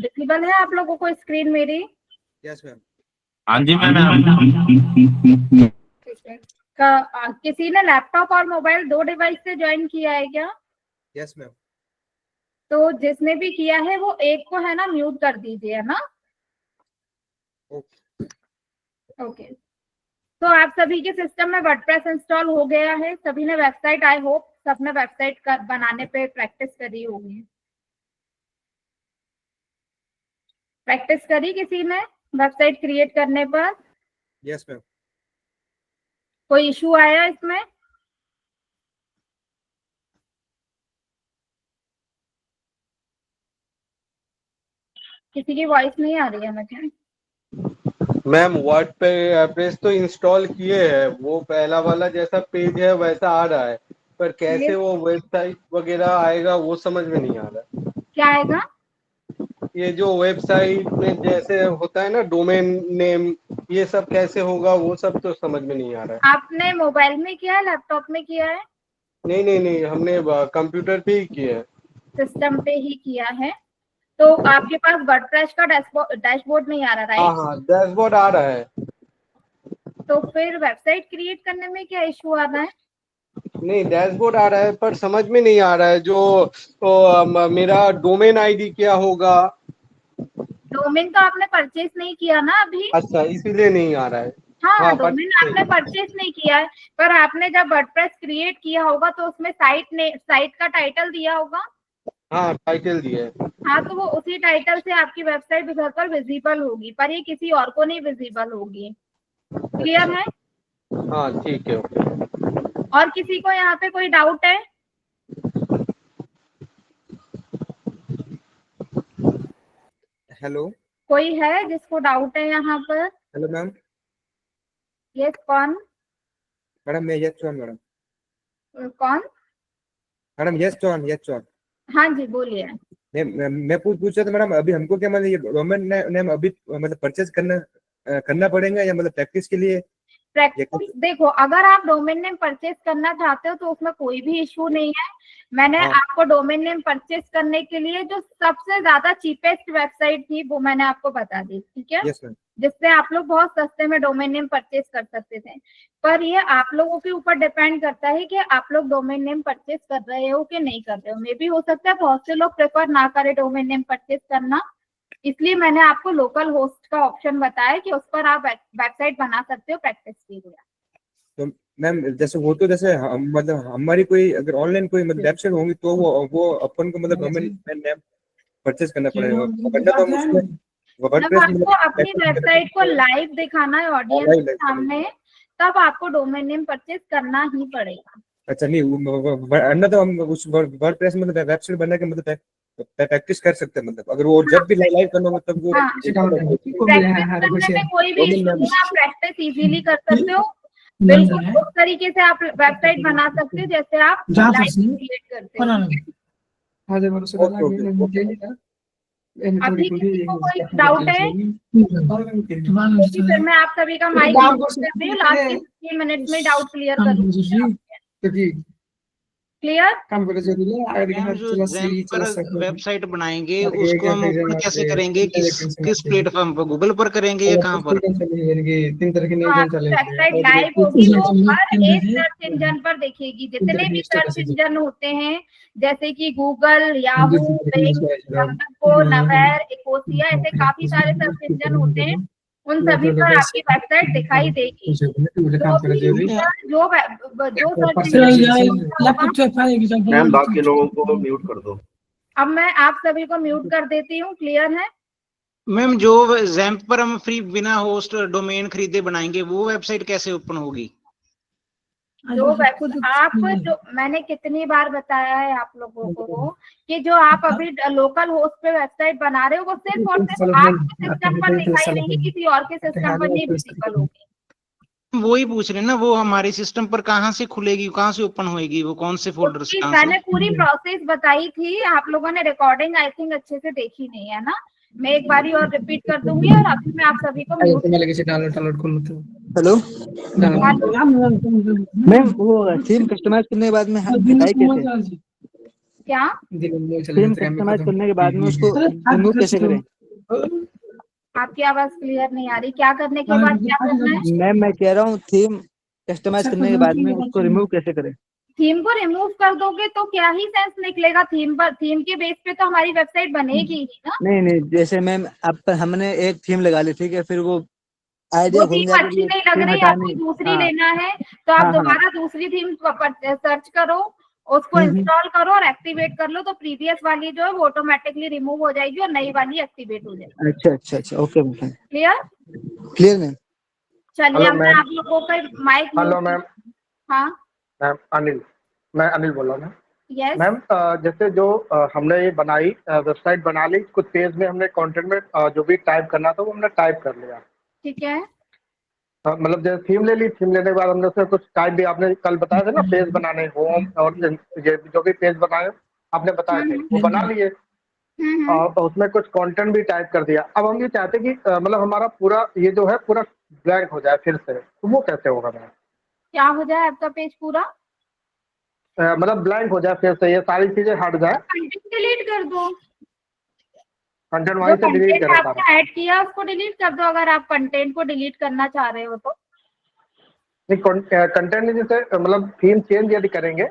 Visible है आप लोगों को स्क्रीन मेरी? Yes ma'am. हाँ जी मैम। ठीक है। किसी ने लैपटॉप और मोबाइल 2 डिवाइस से ज्वाइन किया है क्या? Yes ma'am. तो जिसने भी किया है वो एक को है ना म्यूट कर दीजिए, है ना? ओके। तो आप सभी के सिस्टम में वर्डप्रेस इंस्टॉल हो गया है, सभी ने वेबसाइट, आई होप सबने वेबसाइट बनाने पे प्रैक्टिस करी होगी। प्रैक्टिस करी किसी ने वेबसाइट क्रिएट करने पर? Yes ma'am. कोई इशू आया इसमें? किसी की वॉइस नहीं आ रही है मुझे। मैम वर्डप्रेस तो इंस्टॉल किए हैं, वो पहला वाला जैसा पेज है वैसा आ रहा है, पर कैसे वो वेबसाइट वगैरह आएगा वो समझ में नहीं आ रहा। क्या आएगा? ये जो वेबसाइट में जैसे होता है ना डोमेन नेम, ये सब कैसे होगा वो सब तो समझ में नहीं आ रहा है। आपने मोबाइल में किया है, लैपटॉप में किया है? नहीं, हमने कंप्यूटर पे ही किया है। सिस्टम पे ही किया है। तो आपके पास वर्डप्रेस का डैशबोर्ड नहीं आ रहा, राइट? हाँ, डैशबोर्ड आ रहा है। तो फिर वेबसाइट क्रिएट करने में क्या इशू आ रहा है? नहीं, डैशबोर्ड आ रहा है पर समझ में नहीं आ रहा है जो मेरा डोमेन आईडी क्या होगा। डोमेन तो आपने परचेज नहीं किया ना अभी? अच्छा, इसीलिए नहीं आ रहा है। हाँ, पर डोमेन आपने परचेज नहीं किया है, पर आपने जब वर्डप्रेस क्रिएट किया होगा तो उसमें साइट का टाइटल दिया होगा। हाँ, टाइटल दिया है। हाँ, तो वो उसी टाइटल से आपकी वेबसाइट उधर पर विजिबल होगी, पर ये किसी और को नहीं विजिबल होगी। क्लियर है? हाँ, ठीक है, ओके। और किसी को यहाँ पे कोई डाउट है? हेलो। कोई है जिसको डाउट है यहाँ पर? Hello ma'am. यस, कौन? मैडम मैं यस चौहान मैडम। कौन? मैडम यस चौहान। हाँ जी, बोलिए। मैं पूछ रहा था मैडम, अभी हमको क्या मतलब ये डोमेन नेम अभी मतलब परचेज करना पड़ेगा या मतलब प्रैक्टिस के लिए? प्रैक्टिस, देखो अगर आप डोमेन नेम परचेज करना चाहते हो तो उसमें कोई भी इशू नहीं है। मैंने आपको डोमेन नेम परचेज करने के लिए जो सबसे ज्यादा चीपेस्ट वेबसाइट थी वो मैंने आपको बता दी, ठीक है? Yes ma'am. जिससे आप लोग बहुत सस्ते में डोमेन नेम परचेज कर सकते थे। पर ये आप लोगों के ऊपर डिपेंड करता है कि आप लोग डोमेन नेम परचेज कर रहे हो कि नहीं कर रहे हो। मे भी हो सकता है बहुत से लोग प्रेफर ना करें डोमेन नेम परचेज करना, इसलिए मैंने आपको लोकल होस्ट का ऑप्शन बताया कि उस पर आप वेबसाइट बना सकते हो प्रैक्टिस के लिए। तो मैम जैसे वो तो जैसे मतलब हमारी कोई अगर ऑनलाइन कोई मतलब वेबसाइट होंगी तो वो अपन को मतलब डोमेन नेम परचेज करना पड़ेगा, वरना तो हम उसमें वर्डप्रेस आपको अपनी वेबसाइट को लाइव दिखाना है ऑडियंस के सामने, तब आपको डोमेन नेम परचेज करना ही पड़ेगा। अच्छा, नहीं वरना तो हम उस वर्डप्रेस मतलब वेबसाइट बना के मतलब प्रैक्टिस कर सकते हैं, मतलब अगर वो जब भी लाइव करना हो तब वो प्रैक्टिस करने में कोई भी इशू नहीं, आप प्रैक्टिस इजीली कर सकते हो। बिल्कुल उस तरीके से आप वेबसाइट बना सकते हो जैसे आप लाइव क्रिएट करते हो। अभी किसी को कोई डाउट है? फिर मैं आप सभी का माइक करती हूँ, लास्ट के 15 मिनट में डाउट क्लियर करूँगी। क्लियर? जो जैम पर वेबसाइट बनाएंगे उसको हम ओपन कैसे करेंगे, किस प्लेटफॉर्म पर, गूगल पर करेंगे या कहाँ पर? वेबसाइट लाइव होगी, वो हर एक सर्च इंजन पर दिखेगी। जितने भी सर्च इंजन होते हैं जैसे कि गूगल, याहू, नवैर, इकोसिया, ऐसे काफी सारे सर्च इंजन होते हैं, उन सभी पर आपकी वेबसाइट दिखाई देगी। मैम बाकी लोगों को म्यूट कर दो। अब मैं आप सभी को म्यूट कर देती हूँ। क्लियर है? मैम जो जैम्प पर हम फ्री बिना होस्ट डोमेन खरीदे बनाएंगे वो वेबसाइट कैसे ओपन होगी? जो आप जो मैंने कितनी बार बताया है आप लोगों को कि जो आप अभी लोकल होस्ट पे वेबसाइट बना रहे हो वो सिर्फ और सिर्फ आपके सिस्टम पर दिखाई देगी, किसी और के सिस्टम पर नहीं विजिबल होगी। वो ही पूछ रहे हैं ना, वो हमारे सिस्टम पर कहाँ से खुलेगी, कहाँ से ओपन होएगी, वो कौन से फोल्डर से? मैंने पूरी प्रोसेस बताई थी, आप लोगों ने रिकॉर्डिंग आई थिंक अच्छे से देखी नहीं है ना। मैं एक बारी और रिपीट कर दूंगी और अभी मैं आप सभी को हेलो मैम, वो थीम कस्टमाइज करने के बाद में हटाई कैसे? क्या? थीम कस्टमाइज करने के बाद में उसको रिमूव कैसे करें? आपकी आवाज क्लियर नहीं आ रही। क्या करने के बाद क्या करना है? मैम मैं कह रहा हूँ थीम कस्टमाइज करने के बाद में उसको रिमूव कैसे करें? थीम को रिमूव कर दोगे तो क्या ही सेंस निकलेगा थीम पर? थीम के बेस पे तो हमारी वेबसाइट बनेगी ही ना। नहीं नहीं, जैसे मैम अब हमने एक थीम लगा ली, ठीक है, फिर वो आइडिया वो घूम थीम जाता है अच्छी कि नहीं लग थीम रही, आपको हटानी। दूसरी हाँ लेना है तो आप हाँ हाँ। दोबारा दूसरी थीम सर्च करो, उसको हम्म। इंस्टॉल करो और एक्टिवेट कर लो, तो प्रीवियस वाली जो है वो ऑटोमेटिकली रिमूव हो जाएगी और नई वाली एक्टिवेट हो जाएगी। अच्छा अच्छा अच्छा, okay ma'am, clear? Clear ma'am. चलिए हेलो अब मैं मैम। आप लोगों का माइक हेलो म्यूट। मैम। हाँ। मैम अनिल, मैं अनिल बोल रहा हूँ मैम। यस। मैम जैसे जो हमने ये बनाई वेबसाइट बना ली, कुछ पेज में हमने कंटेंट में जो भी टाइप करना था वो हमने टाइप कर लिया। ठीक है। मतलब जैसे थीम ले ली, थीम लेने के बाद हमने उसमें कुछ टाइप भी, आपने कल बताया था ना पेज बनाने, होम और ये जो भी पेज बनाए आपने बताए थे वो बना लिए। हम्म। और उसमें कुछ कंटेंट भी टाइप कर दिया। अब हम ये चाहते हैं कि मतलब हमारा पूरा ये जो है पूरा ब्लैंक हो जाए फिर से, तो वो कैसे होगा मैम? क्या हो जाए आपका पेज पूरा? मतलब ब्लैंक हो जाए फिर से, ये सारी चीजें हट जाए, कंटेंट डिलीट कर दो। कंटेंट जो वहीं से डिलीट कंटेंट करें सारा। आपने ऐड किया उसको डिलीट कर दो, अगर आप कंटेंट को डिलीट करना चाह रहे हो तो। नहीं, कंटेंट जैसे मतलब थीम चेंज यदि करेंगे,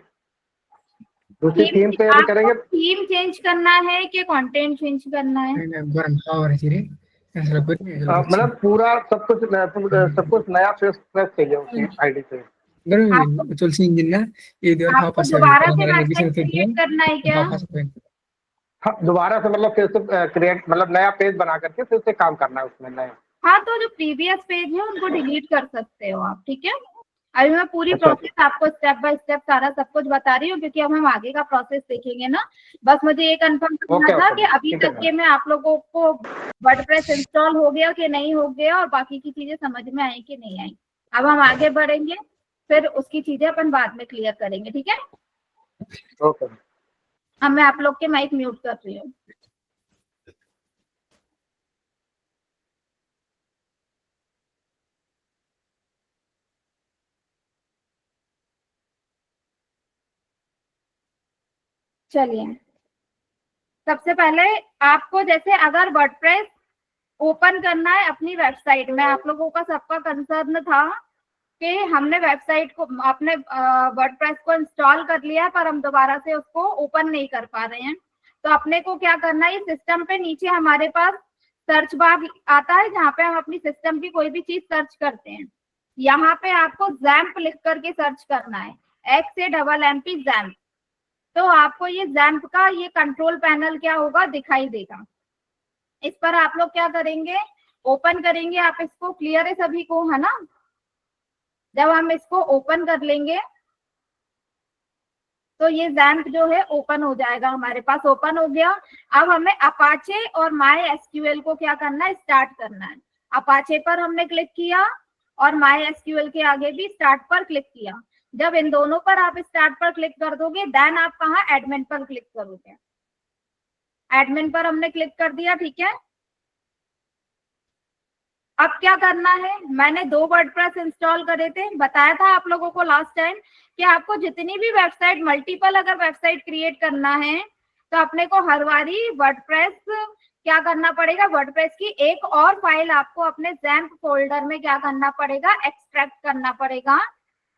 दूसरी थीम थीम पे यदि आपको करेंगे। थीम चेंज करना है कि कंटेंट चेंज करना है? मतलब पूरा सब कुछ नया फ्रेश फ्रेश चाहिए उसी आईडी पे। आपको आपको दोबारा से वेबसाइट क्रिएट करना है क्या? हाँ, दोबारा से मतलब फिर से क्रिएट, मतलब नया पेज बना करके फिर से काम करना है उसमें नया। हाँ, तो जो प्रीवियस पेज है उनको डिलीट कर सकते हो आप, ठीक है। अभी मैं पूरी अच्छा अच्छा। प्रोसेस आपको स्टेप बाय स्टेप सारा सब कुछ बता रही हूँ, क्योंकि अब हम आगे का प्रोसेस देखेंगे ना। बस मुझे ये कंफर्म करना ओके था ओके कि मैम, अभी ठीक है तक मैम। के में आप लोगों को वर्डप्रेस इंस्टॉल हो गया कि नहीं हो गया, और बाकी की चीजें समझ में आई कि नहीं आई। अब हम आगे बढ़ेंगे, फिर उसकी चीजें अपन बाद में क्लियर करेंगे, ठीक है। Okay ma'am. अब मैं आप लोग के माइक म्यूट कर रही हूँ। चलिए, सबसे पहले आपको जैसे अगर वर्डप्रेस ओपन करना है अपनी वेबसाइट में, आप लोगों का सबका कंसर्न था कि हमने वेबसाइट को, अपने वर्डप्रेस को इंस्टॉल कर लिया है पर हम दोबारा से उसको ओपन नहीं कर पा रहे हैं। तो अपने को क्या करना है, सिस्टम पे नीचे हमारे पास सर्च बार आता है जहाँ पे हम अपनी सिस्टम की कोई भी चीज सर्च करते हैं। यहाँ पे आपको जैम्प लिख करके सर्च करना है, XAMMP जैम्प। तो आपको ये जैम्प का ये कंट्रोल पैनल क्या होगा दिखाई देगा। इस पर आप लोग क्या करेंगे, ओपन करेंगे। आप इसको, क्लियर है सभी को, है ना? जब हम इसको ओपन कर लेंगे तो ये जैम्प जो है ओपन हो जाएगा, हमारे पास ओपन हो गया। अब हमें अपाचे और माई एसक्यूएल को क्या करना है, स्टार्ट करना है। अपाचे पर हमने क्लिक किया और माई एसक्यूएल के आगे भी स्टार्ट पर क्लिक किया। जब इन दोनों पर आप स्टार्ट पर क्लिक कर दोगे, देन आप कहाँ, एडमिन पर क्लिक करोगे। एडमिन पर हमने क्लिक कर दिया, ठीक है। अब क्या करना है, मैंने 2 वर्डप्रेस इंस्टॉल करे थे, बताया था आप लोगों को लास्ट टाइम कि आपको जितनी भी वेबसाइट, मल्टीपल अगर वेबसाइट क्रिएट करना है तो अपने को हर बारी वर्डप्रेस क्या करना पड़ेगा, वर्डप्रेस की एक और फाइल आपको अपने जैम्प फोल्डर में क्या करना पड़ेगा, एक्सट्रैक्ट करना पड़ेगा।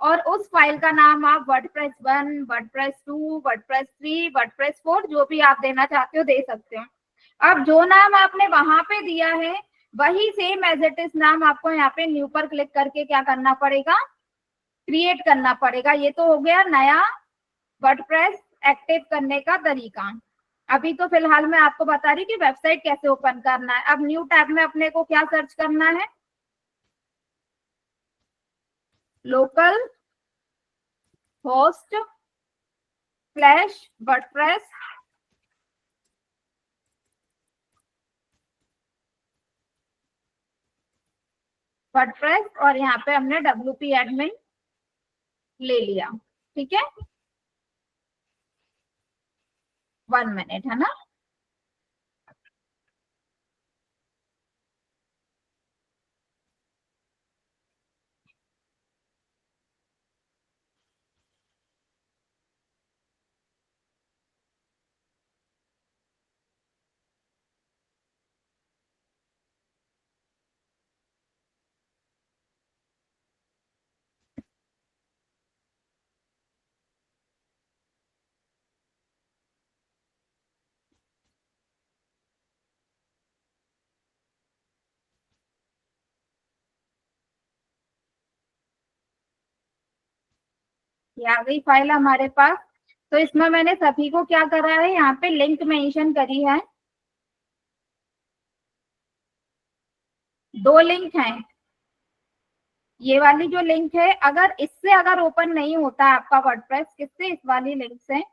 और उस फाइल का नाम आप वर्डप्रेस 1, वर्डप्रेस 2, वर्डप्रेस 3, वर्डप्रेस 4 जो भी आप देना चाहते हो दे सकते हो। अब जो नाम आपने वहां पे दिया है वही सेम एज इट इज नाम आपको यहाँ पे न्यू पर क्लिक करके क्या करना पड़ेगा, क्रिएट करना पड़ेगा। ये तो हो गया नया वर्डप्रेस एक्टिव करने का तरीका। अभी तो फिलहाल मैं आपको बता रही हूँ कि वेबसाइट कैसे ओपन करना है। अब न्यू टैब में अपने को क्या सर्च करना है, local host slash WordPress WordPress, और यहाँ पे हमने WP एडमिन ले लिया, ठीक है। 1 मिनट, है ना। ये आ गई फाइल हमारे पास। तो इसमें मैंने सभी को क्या करा है, यहाँ पे लिंक मेंशन करी है, 2 लिंक हैं। ये वाली जो लिंक है, अगर इससे अगर ओपन नहीं होता है आपका वर्डप्रेस, किससे, इस वाली लिंक से,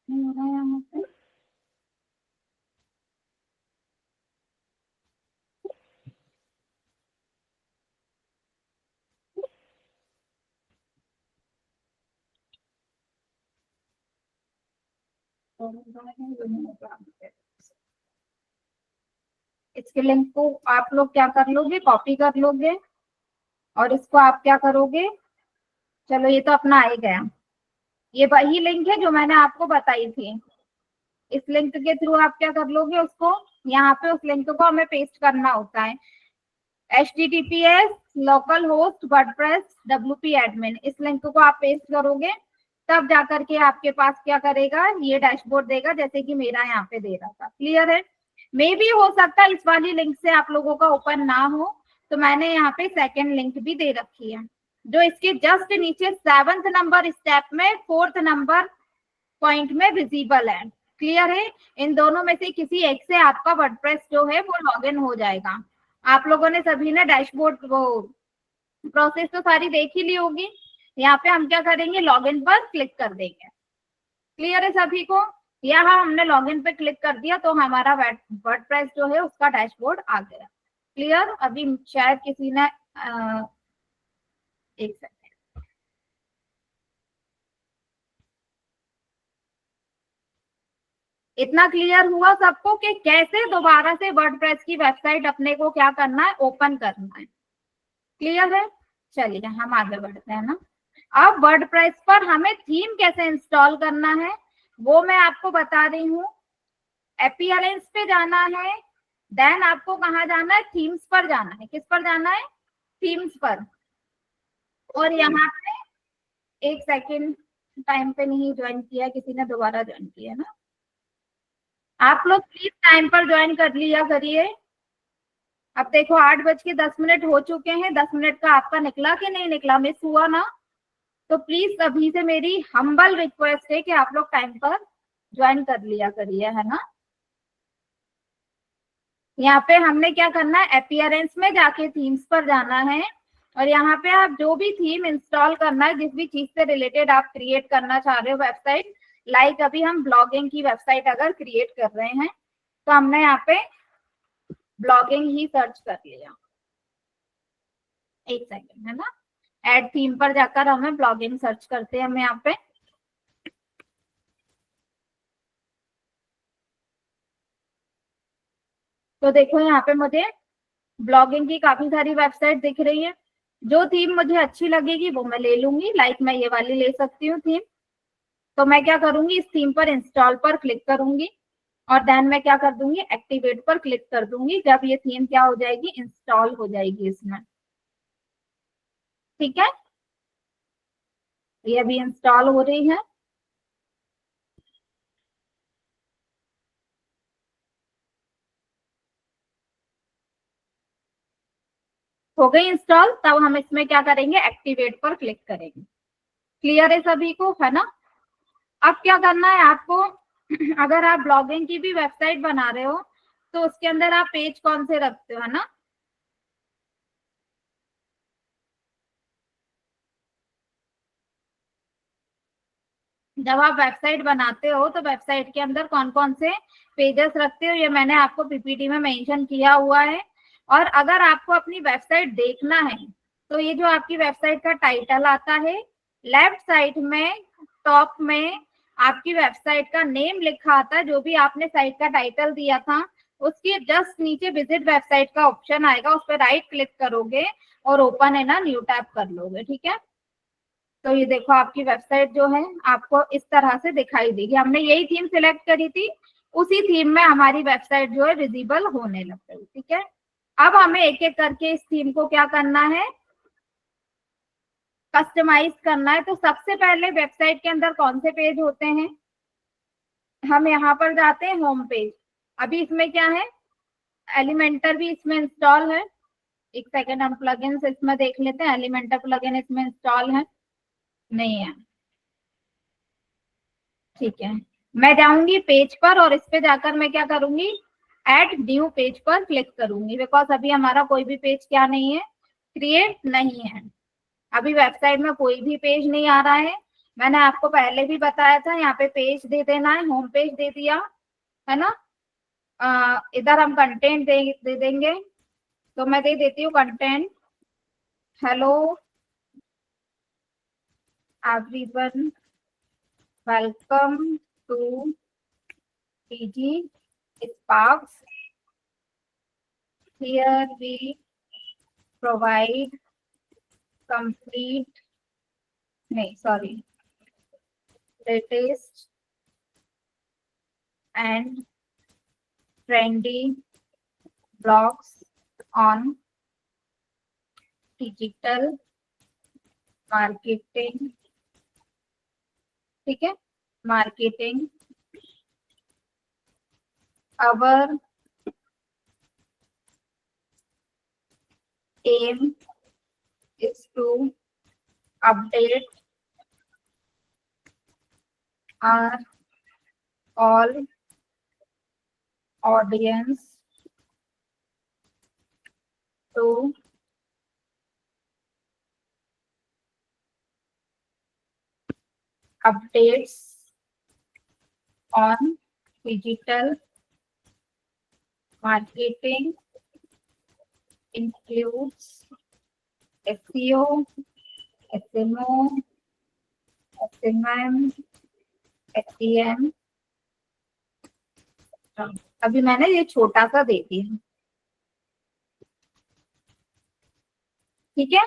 नहीं हो रहा है यहाँ पे। इसके लिंक को आप लोग क्या कर लोगे, कॉपी कर लोगे और इसको आप क्या करोगे, चलो ये तो अपना आ ही गया। ये वही लिंक है जो मैंने आपको बताई थी। इस लिंक के थ्रू आप क्या कर लोगे, उसको यहाँ पे उस लिंक को हमें पेस्ट करना होता है, https localhost wordpress wp admin, इस लिंक को आप पेस्ट करोगे, तब जाकर के आपके पास क्या करेगा, ये डैशबोर्ड देगा, जैसे कि मेरा यहाँ पे दे रहा था। क्लियर है? मे भी हो सकता है इस वाली लिंक से आप लोगों का ओपन ना हो, तो मैंने यहाँ पे सेकेंड लिंक भी दे रखी है, जो इसके जस्ट नीचे 7th नंबर स्टेप में 4th नंबर पॉइंट में विजिबल है। क्लियर है? इन दोनों में से किसी एक से आपका वर्डप्रेस जो है वो लॉगिन हो जाएगा। आप लोगों ने सभी ने डैशबोर्ड वो प्रोसेस तो सारी देख ही ली होगी। यहाँ पे हम क्या करेंगे, लॉगिन पर क्लिक कर देंगे। क्लियर है सभी को? यहाँ हमने लॉगिन पे क्लिक कर दिया तो हमारा वर्डप्रेस जो है उसका डैशबोर्ड आ गया। क्लियर? अभी शायद किसी ने एक सेकंड, इतना क्लियर हुआ सबको कि कैसे दोबारा से वर्डप्रेस की वेबसाइट अपने को क्या करना है, ओपन करना है। क्लियर है? चलिए हम आगे बढ़ते हैं ना। अब वर्डप्रेस पर हमें थीम कैसे इंस्टॉल करना है वो मैं आपको बता रही हूँ। अपीयरेंस पे जाना है, देन आपको कहाँ जाना है, थीम्स पर जाना है। किस पर जाना है? थीम्स पर। और यहाँ पे एक सेकेंड, टाइम पे नहीं ज्वाइन किया, किसी ने दोबारा ज्वाइन किया ना। आप लोग प्लीज टाइम पर ज्वाइन कर लिया करिए। अब देखो 8:10 हो चुके हैं, 10 मिनट का आपका निकला कि नहीं निकला, मिस हुआ ना? तो प्लीज अभी से मेरी हम्बल रिक्वेस्ट है कि आप लोग टाइम पर ज्वाइन कर लिया करिए, है ना। यहाँ पे हमने क्या करना है, अपीयरेंस में जाके थीम्स पर जाना है और यहाँ पे आप जो भी थीम इंस्टॉल करना है, जिस भी चीज से रिलेटेड आप क्रिएट करना चाह रहे हो वेबसाइट, लाइक अभी हम ब्लॉगिंग की वेबसाइट अगर क्रिएट कर रहे हैं तो हमने यहाँ पे ब्लॉगिंग ही सर्च कर लिया। एक सेकंड, है ना। ऐड थीम पर जाकर हमें ब्लॉगिंग सर्च करते हैं हम यहाँ पे। तो देखो यहाँ पे मुझे ब्लॉगिंग की काफी सारी वेबसाइट दिख रही है। जो थीम मुझे अच्छी लगेगी वो मैं ले लूंगी, लाइक मैं ये वाली ले सकती हूँ थीम। तो मैं क्या करूंगी, इस थीम पर इंस्टॉल पर क्लिक करूंगी और देन मैं क्या कर दूंगी, एक्टिवेट पर क्लिक कर दूंगी। जब ये थीम क्या हो जाएगी, इंस्टॉल हो जाएगी इसमें। ठीक है, ये अभी इंस्टॉल हो रही है। हो गई इंस्टॉल, तब हम इसमें क्या करेंगे, एक्टिवेट पर क्लिक करेंगे। क्लियर है सभी को, है ना। अब क्या करना है आपको, अगर आप ब्लॉगिंग की भी वेबसाइट बना रहे हो तो उसके अंदर आप पेज कौन से रखते हो, है ना। जब आप वेबसाइट बनाते हो तो वेबसाइट के अंदर कौन कौन से पेजेस रखते हो, ये मैंने आपको पीपीटी में मेंशन किया हुआ है। और अगर आपको अपनी वेबसाइट देखना है तो ये जो आपकी वेबसाइट का टाइटल आता है, लेफ्ट साइड में टॉप में आपकी वेबसाइट का नेम लिखा आता है, जो भी आपने साइट का टाइटल दिया था उसके जस्ट नीचे विजिट वेबसाइट का ऑप्शन आएगा, उस पर राइट क्लिक करोगे और ओपन है ना न्यू टैब कर लोगे। ठीक है, तो ये देखो आपकी वेबसाइट जो है आपको इस तरह से दिखाई देगी। हमने यही थीम सिलेक्ट करी थी, उसी थीम में हमारी वेबसाइट जो है विजिबल होने लग गई। ठीक है, अब हमें एक एक करके इस थीम को क्या करना है, कस्टमाइज करना है तो सबसे पहले वेबसाइट के अंदर कौन से पेज होते हैं, हम यहाँ पर जाते हैं होम पेज। अभी इसमें क्या है, एलिमेंटर भी इसमें इंस्टॉल है। एक सेकेंड हम प्लगइन्स इसमें देख लेते हैं, एलिमेंटर प्लगइन इसमें इंस्टॉल है नहीं है, ठीक है। मैं जाऊंगी पेज पर और इस पे जाकर मैं क्या करूंगी, ऐड न्यू पेज पर क्लिक करूंगी, बिकॉज अभी हमारा कोई भी पेज क्या नहीं है, क्रिएट नहीं है। अभी वेबसाइट में कोई भी पेज नहीं आ रहा है। मैंने आपको पहले भी बताया था, यहाँ पे पेज दे देना है, होम पेज दे दिया है ना। इधर हम कंटेंट दे देंगे, तो मैं दे देती हूँ content, hello everyone welcome to PG Sparks, here we provide complete, नहीं sorry, latest and trendy blogs on digital marketing, ठीक है, marketing. Our aim is to update our all audience to updates on digital marketing includes SEO, SMO, SMM, SEM. अभी मैंने ये छोटा सा दे दिया, ठीक है।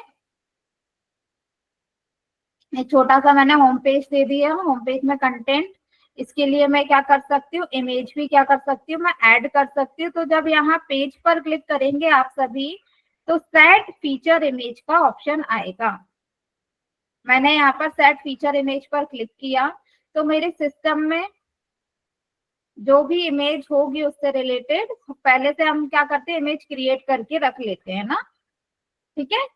ये छोटा सा मैंने होम पेज दे दिया। होम पेज में कंटेंट, इसके लिए मैं क्या कर सकती हूँ, इमेज भी क्या कर सकती हूँ, मैं ऐड कर सकती हूँ। तो जब यहाँ पेज पर क्लिक करेंगे आप सभी, तो सेट फीचर इमेज का ऑप्शन आएगा। मैंने यहाँ पर सेट फीचर इमेज पर क्लिक किया, तो मेरे सिस्टम में जो भी इमेज होगी उससे रिलेटेड, पहले से हम क्या करते हैं, इमेज क्रिएट करके रख लेते हैं ना, ठीक है।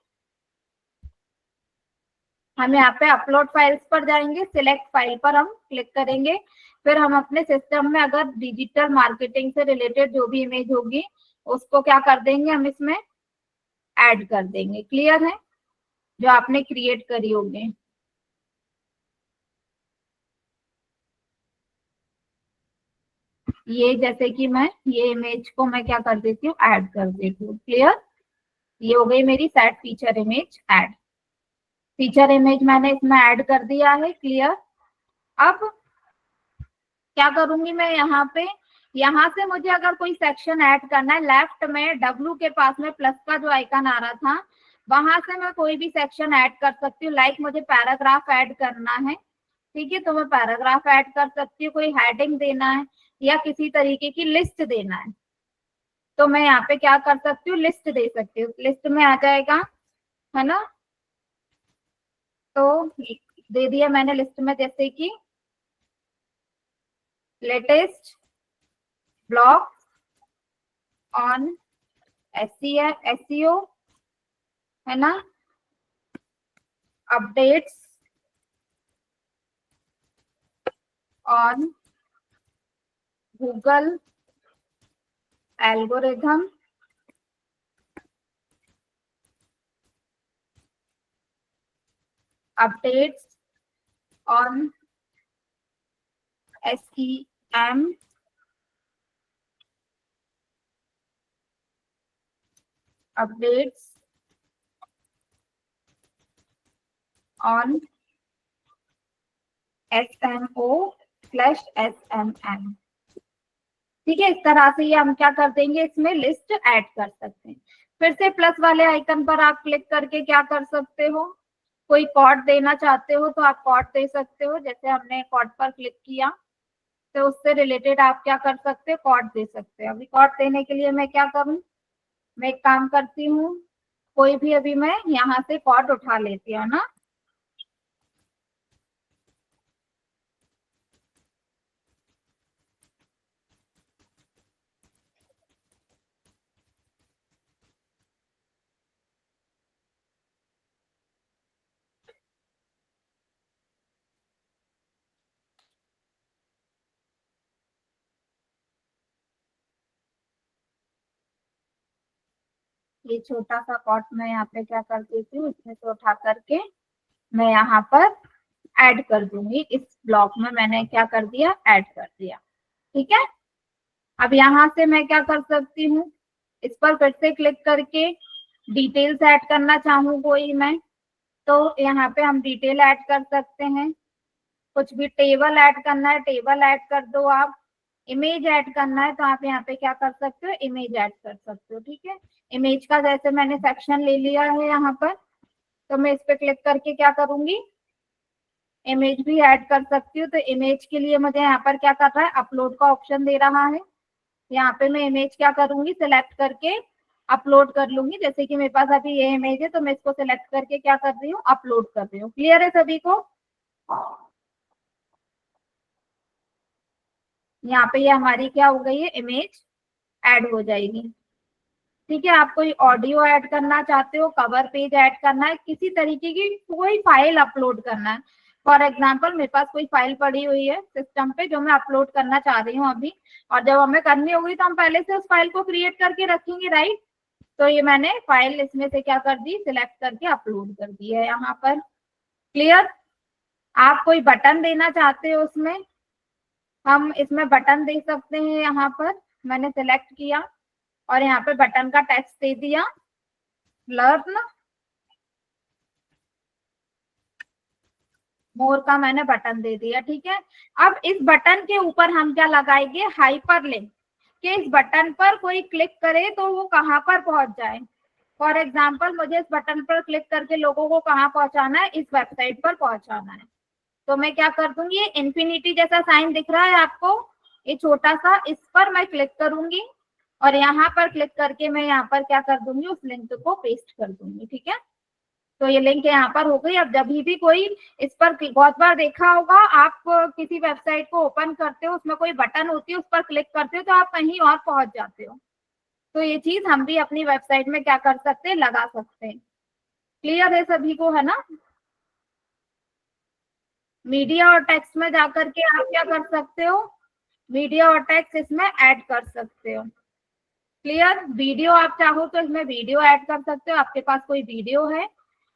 हम यहाँ पे अपलोड फाइल्स पर जाएंगे, सिलेक्ट फाइल पर हम क्लिक करेंगे, फिर हम अपने सिस्टम में अगर डिजिटल मार्केटिंग से रिलेटेड जो भी इमेज होगी उसको क्या कर देंगे, हम इसमें ऐड कर देंगे। क्लियर है, जो आपने क्रिएट करी होगी। ये जैसे कि मैं ये इमेज को मैं क्या कर देती हूँ, ऐड कर देती हूँ। क्लियर, ये हो गई मेरी set feature image add. Feature image मैंने इसमें ऐड कर दिया है। क्लियर, अब क्या करूंगी मैं, यहाँ से मुझे अगर कोई सेक्शन ऐड करना है, लेफ्ट में W के पास में प्लस का जो आइकन आ रहा था, वहां से मैं कोई भी सेक्शन ऐड कर सकती हूँ। लाइक मुझे पैराग्राफ ऐड करना है, ठीक है, तो मैं पैराग्राफ ऐड कर सकती हूँ। कोई हेडिंग देना है या किसी तरीके की लिस्ट देना है, तो मैं यहाँ पे क्या कर सकती हूँ, लिस्ट दे सकती हूँ। लिस्ट में आ जाएगा, है ना। तो दे दिया मैंने लिस्ट में, जैसे कि लेटेस्ट ब्लॉग ऑन SEO, है ना, updates on Google algorithm, updates on SEM, updates on SMO/SMM, ठीक है। इस तरह से ये हम क्या कर देंगे, इसमें लिस्ट ऐड कर सकते हैं। फिर से प्लस वाले आइकन पर आप क्लिक करके क्या कर सकते हो, कोई कोड देना चाहते हो तो आप कोड दे सकते हो। जैसे हमने कोड पर क्लिक किया तो उससे रिलेटेड आप क्या कर सकते हो, कोड दे सकते हो। अभी कोड देने के लिए मैं क्या करूं, मैं एक काम करती हूँ, कोई भी अभी मैं यहाँ से कोड उठा लेती हूँ ना, ये छोटा सा पॉट मैं यहाँ पे क्या कर देती हूँ, इसमें से उठा करके मैं यहाँ पर ऐड कर दूंगी। इस ब्लॉक में मैंने क्या कर दिया, ऐड कर दिया। ठीक है, अब यहाँ से मैं क्या कर सकती हूँ, इस पर फिर से क्लिक करके डिटेल्स ऐड करना चाहूँ कोई मैं, तो यहाँ पे हम डिटेल ऐड कर सकते हैं। कुछ भी टेबल ऐड करना है, टेबल ऐड कर दो आप। इमेज ऐड करना है तो आप यहाँ पे क्या कर सकते हो, इमेज ऐड कर सकते हो। ठीक है, इमेज का जैसे मैंने सेक्शन ले लिया है यहाँ पर, तो मैं इस पे क्लिक करके क्या करूंगी, इमेज भी ऐड कर सकती हूँ। तो इमेज के लिए मुझे यहाँ पर क्या कर रहा है, अपलोड का ऑप्शन दे रहा है। यहाँ पे मैं इमेज क्या करूंगी, सिलेक्ट करके अपलोड कर लूंगी। जैसे कि मेरे पास अभी ये इमेज है तो मैं इसको सिलेक्ट करके क्या कर रही हूँ, अपलोड कर रही हूँ। क्लियर है सभी को? यहाँ पे ये हमारी क्या हो गई है, इमेज ऐड हो जाएगी। ठीक है, आप कोई ऑडियो ऐड करना चाहते हो, कवर पेज ऐड करना है, किसी तरीके की कोई फाइल अपलोड करना है। फॉर एग्जाम्पल मेरे पास कोई फाइल पड़ी हुई है सिस्टम पे जो मैं अपलोड करना चाह रही हूँ अभी, और जब हमें करनी होगी तो हम पहले से उस फाइल को क्रिएट करके रखेंगे, राइट। तो ये मैंने फाइल इसमें से क्या कर दी, सिलेक्ट करके अपलोड कर दी है यहाँ पर। क्लियर? आप कोई बटन देना चाहते हो उसमें, हम इसमें बटन दे सकते हैं। यहाँ पर मैंने सिलेक्ट किया और यहाँ पे बटन का टेक्स्ट दे दिया लर्न मोर का, मैंने बटन दे दिया। ठीक है, अब इस बटन के ऊपर हम क्या लगाएंगे, हाइपरलिंक, कि इस बटन पर कोई क्लिक करे तो वो कहाँ पर पहुंच जाए। फॉर एग्जाम्पल मुझे इस बटन पर क्लिक करके लोगों को कहाँ पहुंचाना है, इस वेबसाइट पर पहुंचाना है। तो मैं क्या कर दूंगी, ये इन्फिनिटी जैसा साइन दिख रहा है आपको, ये छोटा सा, इस पर मैं क्लिक करूंगी और यहाँ पर क्लिक करके मैं यहाँ पर क्या कर दूंगी, उस लिंक को पेस्ट कर दूंगी। ठीक है, तो ये लिंक यहाँ पर हो गई। अब जब भी कोई इस पर, बहुत बार देखा होगा आप किसी वेबसाइट को ओपन करते हो, उसमें कोई बटन होती है, उस पर क्लिक करते हो तो आप कहीं और पहुंच जाते हो। तो ये चीज हम भी अपनी वेबसाइट में क्या कर सकते हैं, लगा सकते हैं। क्लियर है सभी को, है ना? मीडिया और टेक्स्ट में जाकर के आप क्या कर सकते हो, मीडिया और टेक्स्ट इसमें ऐड कर सकते हो। क्लियर? वीडियो आप चाहो तो इसमें वीडियो ऐड कर सकते हो। आपके पास कोई वीडियो है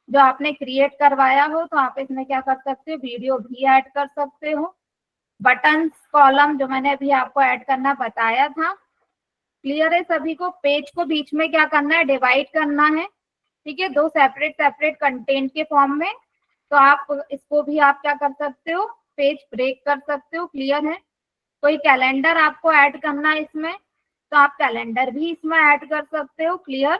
जो आपने क्रिएट करवाया हो तो आप इसमें क्या कर सकते हो, वीडियो भी ऐड कर सकते हो। बटन्स, कॉलम जो मैंने अभी आपको ऐड करना बताया था। क्लियर है सभी को? पेज को बीच में क्या करना है, डिवाइड करना है। ठीक है, दो सेपरेट सेपरेट कंटेंट के फॉर्म में। तो आप इसको भी आप क्या कर सकते हो, पेज ब्रेक कर सकते हो। क्लियर है? कोई कैलेंडर आपको ऐड करना है इसमें तो आप कैलेंडर भी इसमें ऐड कर सकते हो। क्लियर?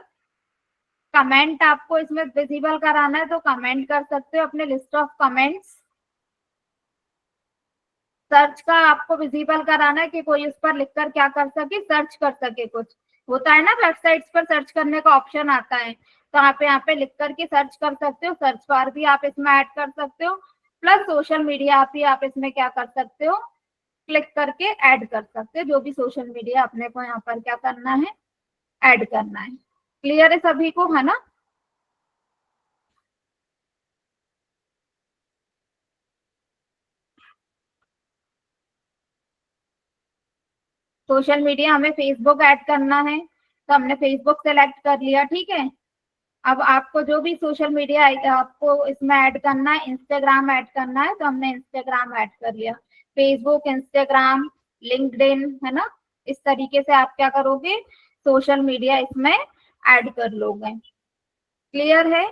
कमेंट आपको इसमें विजिबल कराना है तो कमेंट कर सकते हो, अपने लिस्ट ऑफ कमेंट्स। सर्च का आपको विजिबल कराना है कि कोई उस पर लिखकर क्या कर सके, सर्च कर सके। कुछ होता है ना वेबसाइट्स पर सर्च करने का ऑप्शन आता है, तो आप यहाँ पे लिख करके सर्च कर सकते हो। सर्च बार भी आप इसमें ऐड कर सकते हो, प्लस सोशल मीडिया भी आप इसमें क्या कर सकते हो, क्लिक करके ऐड कर सकते हो। जो भी सोशल मीडिया अपने को यहाँ पर क्या करना है, ऐड करना है। क्लियर है सभी को, है ना? सोशल मीडिया हमें फेसबुक ऐड करना है तो हमने फेसबुक सेलेक्ट कर लिया। ठीक है, अब आपको जो भी सोशल मीडिया आपको इसमें ऐड करना है, इंस्टाग्राम ऐड करना है तो हमने इंस्टाग्राम ऐड कर लिया। फेसबुक, इंस्टाग्राम, लिंक्डइन, है ना? इस तरीके से आप क्या करोगे, सोशल मीडिया इसमें ऐड कर लोगे। क्लियर है?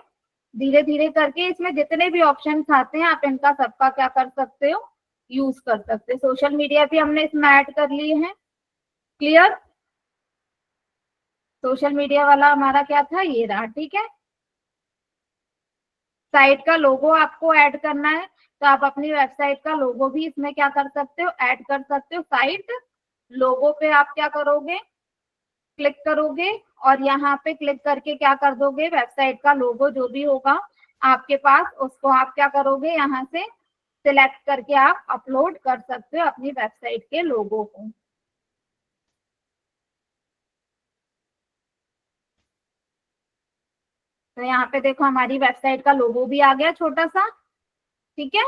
धीरे धीरे करके इसमें जितने भी ऑप्शन आते हैं आप इनका सबका क्या कर सकते हो, यूज कर सकते हो। सोशल मीडिया भी हमने इसमें ऐड कर लिए हैं। क्लियर? सोशल मीडिया वाला हमारा क्या था, ये रहा। ठीक है, साइट का लोगो आपको ऐड करना है तो आप अपनी वेबसाइट का लोगो भी इसमें क्या कर सकते हो, ऐड कर सकते हो। साइट लोगो पे आप क्या करोगे, क्लिक करोगे और यहाँ पे क्लिक करके क्या कर दोगे, वेबसाइट का लोगो जो भी होगा आपके पास उसको आप क्या करोगे, यहाँ से सिलेक्ट करके आप अपलोड कर सकते हो अपनी वेबसाइट के लोगो को। तो यहाँ पे देखो हमारी वेबसाइट का लोगो भी आ गया छोटा सा। ठीक है,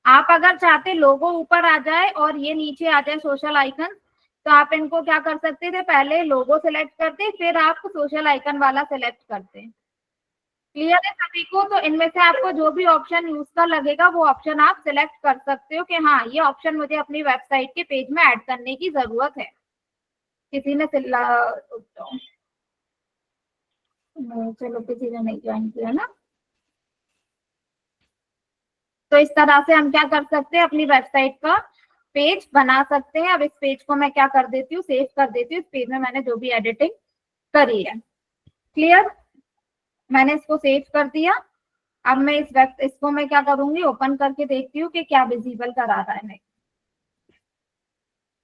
आप अगर चाहते लोगो ऊपर आ जाए और ये नीचे आ जाए सोशल आइकन, तो आप इनको क्या कर सकते थे, पहले लोगो सिलेक्ट करते, फिर आप सोशल आइकन वाला सिलेक्ट करते। क्लियर है सभी को? तो इनमें से आपको जो भी ऑप्शन यूज का लगेगा वो ऑप्शन आप सिलेक्ट कर सकते हो कि हाँ ये ऑप्शन मुझे अपनी वेबसाइट के पेज में ऐड करने की जरूरत है। किसी ने चलो किसी ने नहीं ज्वाइन किया ना। तो इस तरह से हम क्या कर सकते हैं, अपनी वेबसाइट का पेज बना सकते हैं। अब इस पेज को मैं क्या कर देती हूँ, सेव कर देती हूँ। इस पेज में मैंने जो भी एडिटिंग करी है, क्लियर, मैंने इसको सेव कर दिया। अब मैं इसको मैं क्या करूंगी, ओपन करके देखती हूँ कि क्या विजिबल करा रहा है। नहीं,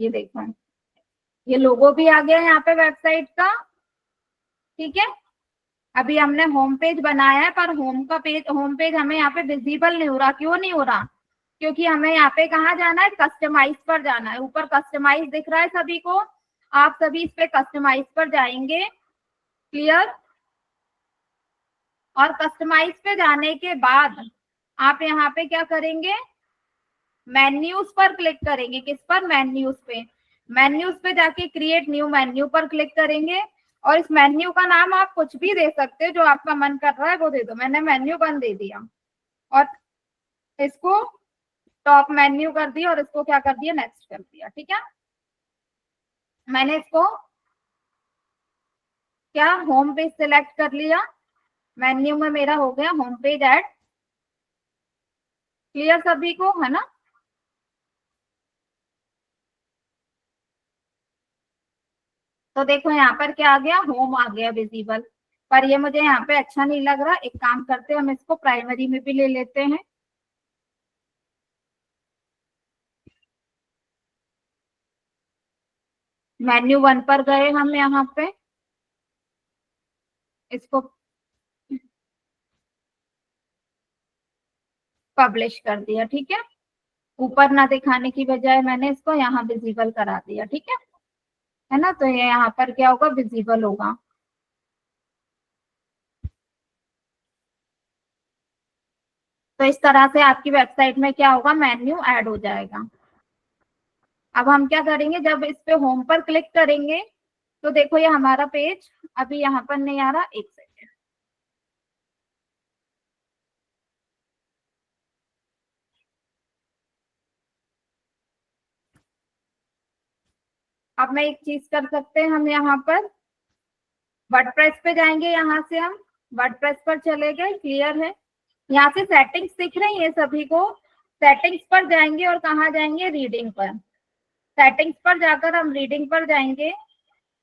ये देखो ये लोगो भी आ गया है यहाँ पे वेबसाइट का, ठीक है। अभी हमने होम पेज बनाया है, पर होम पेज हमें यहाँ पे विजिबल नहीं हो रहा। क्यों नहीं हो रहा? क्योंकि हमें यहाँ पे कहाँ जाना है, कस्टमाइज पर जाना है। ऊपर कस्टमाइज दिख रहा है सभी को, आप सभी इस पे कस्टमाइज पर जाएंगे, क्लियर। और कस्टमाइज पे जाने के बाद आप यहाँ पे क्या करेंगे, मेन्यूज पर क्लिक करेंगे। किस पर? मेन्यूज पे। मेन्यूज पे जाके क्रिएट न्यू मेन्यू पर क्लिक करेंगे, और इस मेन्यू का नाम आप कुछ भी दे सकते हो, जो आपका मन कर रहा है वो दे दो। मैंने मेन्यू 1 दे दिया और इसको टॉप मेन्यू कर दिया और इसको क्या कर दिया, नेक्स्ट कर दिया, ठीक है। मैंने इसको क्या होम पेज सिलेक्ट कर लिया, मेन्यू में मेरा हो गया होम पेज ऐड। क्लियर सभी को, है ना? तो देखो यहाँ पर क्या आ गया, होम आ गया विजिबल। पर ये मुझे यहाँ पे अच्छा नहीं लग रहा। एक काम करते हैं, हम इसको प्राइमरी में भी ले लेते हैं। मेन्यू 1 पर गए हम, यहाँ पे इसको पब्लिश कर दिया, ठीक है। ऊपर ना दिखाने की बजाय मैंने इसको यहाँ विजिबल करा दिया, ठीक है ना। तो ये यहाँ पर क्या होगा, विजिबल होगा। तो इस तरह से आपकी वेबसाइट में क्या होगा, मेन्यू ऐड हो जाएगा। अब हम क्या करेंगे, जब इस पे होम पर क्लिक करेंगे तो देखो ये हमारा पेज अभी यहाँ पर नहीं आ रहा। एक सेकेंड, अब मैं एक चीज कर सकते हैं, हम यहाँ पर वर्डप्रेस पे जाएंगे। यहाँ से हम वर्डप्रेस पर चले गए, क्लियर है। यहाँ से सेटिंग्स दिख रही है सभी को, सेटिंग्स पर जाएंगे और कहाँ जाएंगे, रीडिंग पर। सेटिंग्स पर जाकर हम रीडिंग पर जाएंगे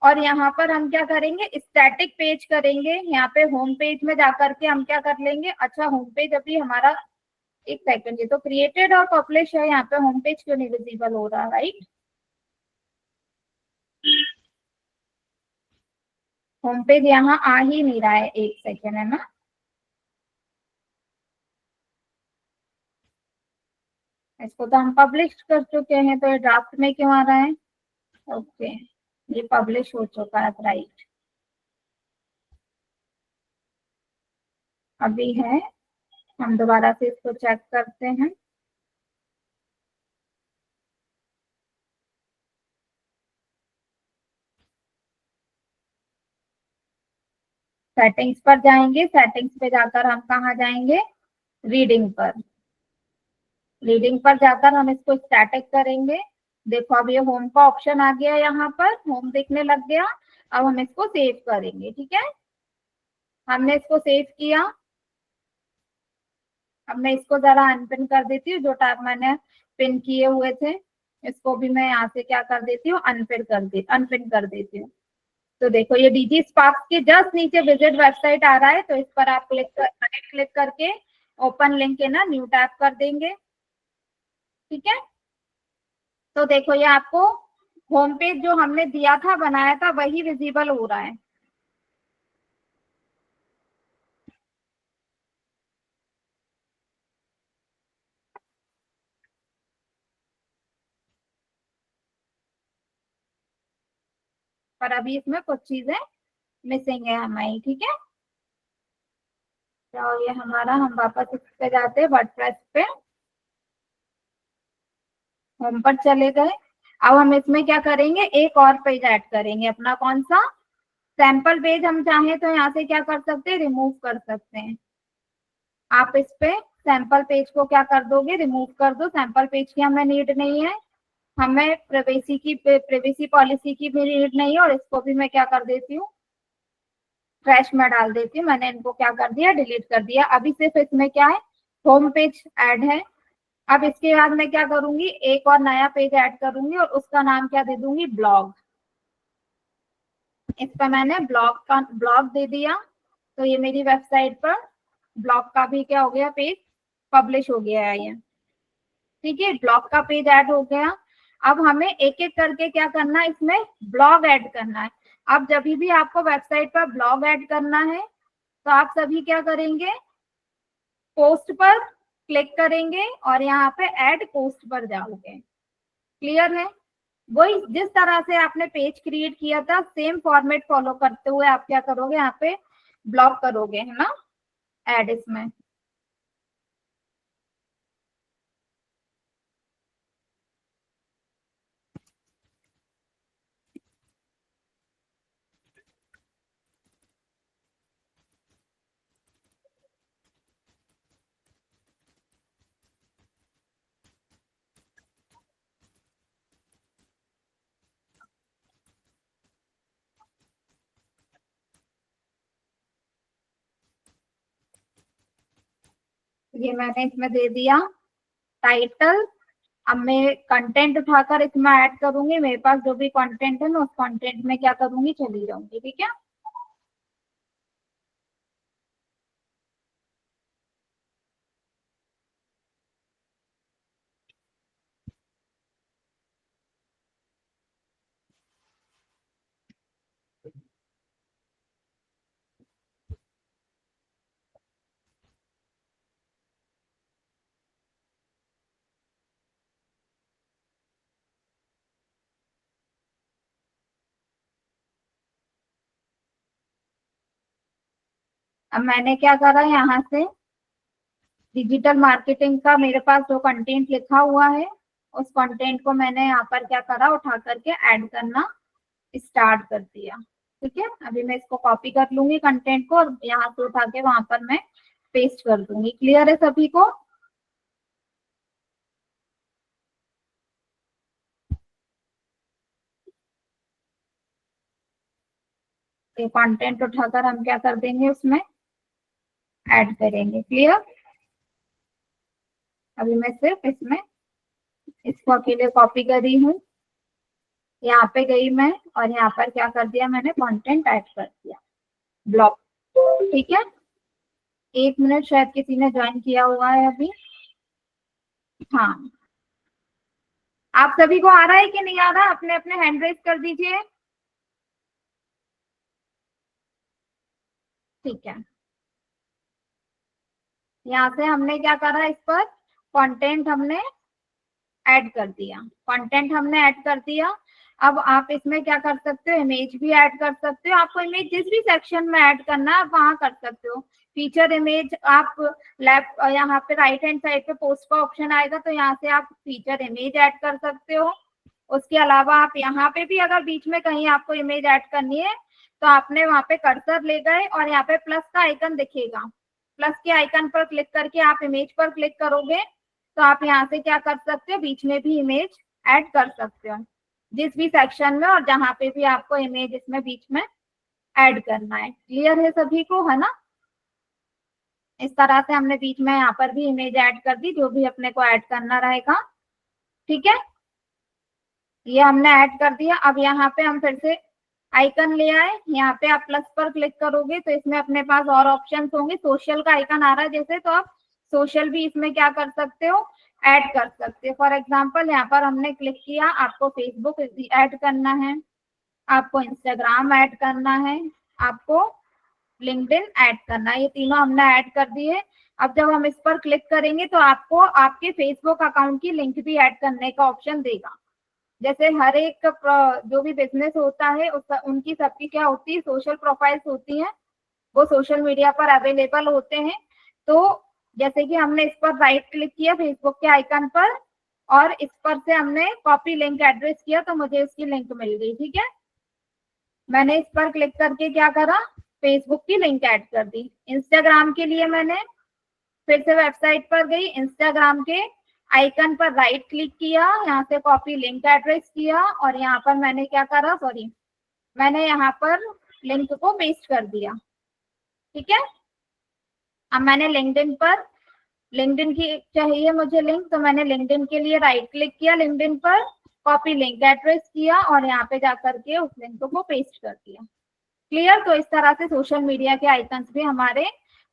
और यहाँ पर हम क्या करेंगे, स्टैटिक पेज करेंगे। यहाँ पे होम पेज में जाकर के हम क्या कर लेंगे, अच्छा होम पेज अभी हमारा, एक सेकंड, ये तो क्रिएटेड और पब्लिश है, यहाँ पे होम पेज क्यों नहीं विजिबल हो रहा, राइट। होम पेज यहाँ आ ही नहीं रहा है, एक सेकंड, है ना। इसको तो हम पब्लिश कर चुके हैं, तो ये ड्राफ्ट में क्यों आ रहा है? ओके, ये पब्लिश हो चुका है, राइट। अभी है, हम दोबारा से इसको चेक करते हैं। सेटिंग्स पर जाएंगे, सेटिंग्स पे जाकर हम कहाँ जाएंगे, रीडिंग पर। रीडिंग पर जाकर हम इसको स्टैटिक करेंगे। देखो अब ये होम का ऑप्शन आ गया, यहाँ पर होम दिखने लग गया। अब हम इसको सेव करेंगे, ठीक है। हमने इसको सेव किया। अब मैं इसको जरा अनपिन कर देती हूँ, जो टैग मैंने पिन किए हुए थे इसको भी मैं यहाँ से क्या कर देती हूँ, अनपिन कर देती हूँ। तो देखो ये डीजी स्पार्क्स के जस्ट नीचे विजिट वेबसाइट आ रहा है, तो इस पर आप क्लिक करके ओपन लिंक है ना, न्यू टैब कर देंगे, ठीक है। तो देखो ये आपको होम पेज जो हमने दिया था, बनाया था, वही विजिबल हो रहा है। पर अभी इसमें कुछ चीजें मिसिंग है हमारी, ठीक है। तो ये हमारा, हम वापस इस पे जाते हैं वर्डप्रेस पे, होम पर चले गए। अब हम इसमें क्या करेंगे, एक और पेज ऐड करेंगे अपना, कौन सा, सैंपल पेज। हम चाहें तो यहाँ से क्या कर सकते हैं, रिमूव कर सकते हैं। आप इस पे सैंपल पेज को क्या कर दोगे, रिमूव कर दो। सैंपल पेज की हमें नीड नहीं है, हमें प्राइवेसी पॉलिसी की भी नीड नहीं है, और इसको भी मैं क्या कर देती हूँ, ट्रैश में डाल देती हूँ। मैंने इनको क्या कर दिया, डिलीट कर दिया। अभी सिर्फ इसमें क्या है, होम पेज ऐड है। अब इसके बाद मैं क्या करूंगी, एक और नया पेज ऐड करूंगी और उसका नाम क्या दे दूंगी, ब्लॉग। इस पर मैंने ब्लॉग दे दिया, तो ये मेरी वेबसाइट पर ब्लॉग का भी क्या हो गया, पेज पब्लिश हो गया है ये। ठीक है, ब्लॉग का पेज ऐड हो गया। अब हमें एक एक करके क्या करना है, इसमें ब्लॉग ऐड करना है। अब जब भी आपको वेबसाइट पर ब्लॉग ऐड करना है तो आप सभी क्या करेंगे, पोस्ट पर क्लिक करेंगे और यहाँ पे ऐड पोस्ट पर जाओगे। क्लियर है, वही जिस तरह से आपने पेज क्रिएट किया था सेम फॉर्मेट फॉलो करते हुए आप क्या करोगे, यहाँ पे ब्लॉग करोगे, है ना, ऐड इसमें। ये मैंने इसमें दे दिया टाइटल। अब मैं कंटेंट उठाकर इसमें ऐड करूंगी, मेरे पास जो भी कंटेंट है मैं उस कंटेंट में क्या करूंगी, चली जाऊंगी। ठीक है, अब मैंने क्या करा, यहाँ से डिजिटल मार्केटिंग का मेरे पास जो कंटेंट लिखा हुआ है उस कंटेंट को मैंने यहाँ पर क्या करा, उठा करके ऐड करना स्टार्ट कर दिया। ठीक है, अभी मैं इसको कॉपी कर लूंगी कंटेंट को और यहाँ से उठा के वहां पर मैं पेस्ट कर दूंगी। क्लियर है सभी को? ये कंटेंट उठाकर हम क्या कर देंगे, उसमें ऐड करेंगे। क्लियर, अभी मैं सिर्फ इसमें इसको अकेले कॉपी करी हूँ, यहाँ पे गई मैं और यहाँ पर क्या कर दिया, मैंने कंटेंट ऐड कर दिया, ब्लॉग। ठीक है, 1 मिनट, शायद किसी ने ज्वाइन किया हुआ है अभी। हाँ, आप सभी को आ रहा है कि नहीं आ रहा, अपने अपने हैंड रेज कर दीजिए। ठीक है, यहाँ से हमने क्या करा, इस पर कंटेंट हमने ऐड कर दिया, कंटेंट हमने ऐड कर दिया। अब आप इसमें क्या कर सकते हो, इमेज भी ऐड कर सकते हो। आपको इमेज जिस भी सेक्शन में ऐड करना है आप वहां कर सकते हो। फीचर इमेज आप यहाँ पे राइट हैंड साइड पे पोस्ट का ऑप्शन आएगा, तो यहाँ से आप फीचर इमेज ऐड कर सकते हो। उसके अलावा आप यहाँ पे भी अगर बीच में कहीं आपको इमेज ऐड करनी है तो आपने वहां पे कर्सर ले गए और यहाँ पे प्लस का आइकन दिखेगा, प्लस के आइकन पर क्लिक करके आप इमेज पर क्लिक करोगे तो आप यहाँ से क्या कर सकते हो, बीच में भी इमेज ऐड कर सकते हो जिस भी सेक्शन में, और जहाँ पे भी आपको इमेज इसमें बीच में ऐड करना है। क्लियर है सभी को, है ना? इस तरह से हमने बीच में यहाँ पर भी इमेज ऐड कर दी, जो भी अपने को ऐड करना रहेगा। ठीक है, ये हमने ऐड कर दिया। अब यहाँ पे हम फिर से आइकन ले आए, यहाँ पे आप प्लस पर क्लिक करोगे तो इसमें अपने पास और ऑप्शंस होंगे। सोशल का आइकन आ रहा है जैसे, तो आप सोशल भी इसमें क्या कर सकते हो, ऐड कर सकते हो। फॉर एग्जांपल यहाँ पर हमने क्लिक किया, आपको फेसबुक ऐड करना है, आपको इंस्टाग्राम ऐड करना है, आपको लिंक्डइन ऐड करना है, ये तीनों हमने ऐड कर दिए। अब जब हम इस पर क्लिक करेंगे तो आपको आपके फेसबुक अकाउंट की लिंक भी ऐड करने का ऑप्शन देगा। जैसे हर एक जो भी बिजनेस होता है उनकी सबकी क्या होती है, सोशल प्रोफाइल्स होती हैं, वो सोशल मीडिया पर अवेलेबल होते हैं। तो जैसे कि हमने इस पर राइट क्लिक किया फेसबुक के आइकन पर और इस पर से हमने कॉपी लिंक एड्रेस किया तो मुझे इसकी लिंक मिल गई। ठीक है, मैंने इस पर क्लिक करके क्या करा, फेसबुक की लिंक ऐड कर दी। इंस्टाग्राम के लिए मैंने फिर से वेबसाइट पर गई, इंस्टाग्राम के आइकन पर राइट क्लिक किया, यहाँ से कॉपी लिंक एड्रेस किया और यहाँ पर मैंने क्या करा, सॉरी मैंने यहाँ पर लिंक को पेस्ट कर दिया। ठीक है, अब मैंने लिंक्डइन पर, लिंक्डइन की चाहिए मुझे लिंक, तो मैंने लिंक्डइन के लिए राइट क्लिक किया, लिंक्डइन पर कॉपी लिंक एड्रेस किया और यहाँ पे जाकर के उस लिंक को पेस्ट कर दिया। क्लियर। तो इस तरह से सोशल मीडिया के आइकन्स भी हमारे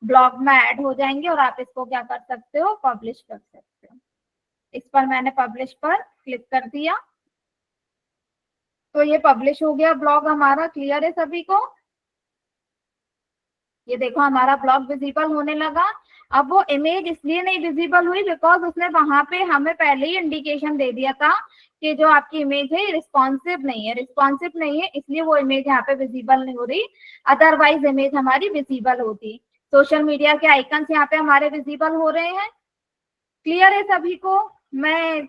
ब्लॉग में ऐड हो जाएंगे और आप इसको क्या कर सकते हो, पब्लिश कर सकते हो। इस पर मैंने पब्लिश पर क्लिक कर दिया तो ये पब्लिश हो गया ब्लॉग हमारा। क्लियर है सभी को? ये देखो हमारा ब्लॉग विजिबल होने लगा। अब वो इमेज इसलिए नहीं विजिबल हुई बिकॉज उसने वहां पे हमें पहले ही इंडिकेशन दे दिया था कि जो आपकी इमेज है रिस्पॉन्सिव नहीं है, रिस्पॉन्सिव नहीं है, इसलिए वो इमेज यहाँ पे विजिबल नहीं हो रही, अदरवाइज इमेज हमारी विजिबल होती। सोशल मीडिया के आइकन्स यहाँ पे हमारे विजिबल हो रहे हैं। क्लियर है सभी को? मैं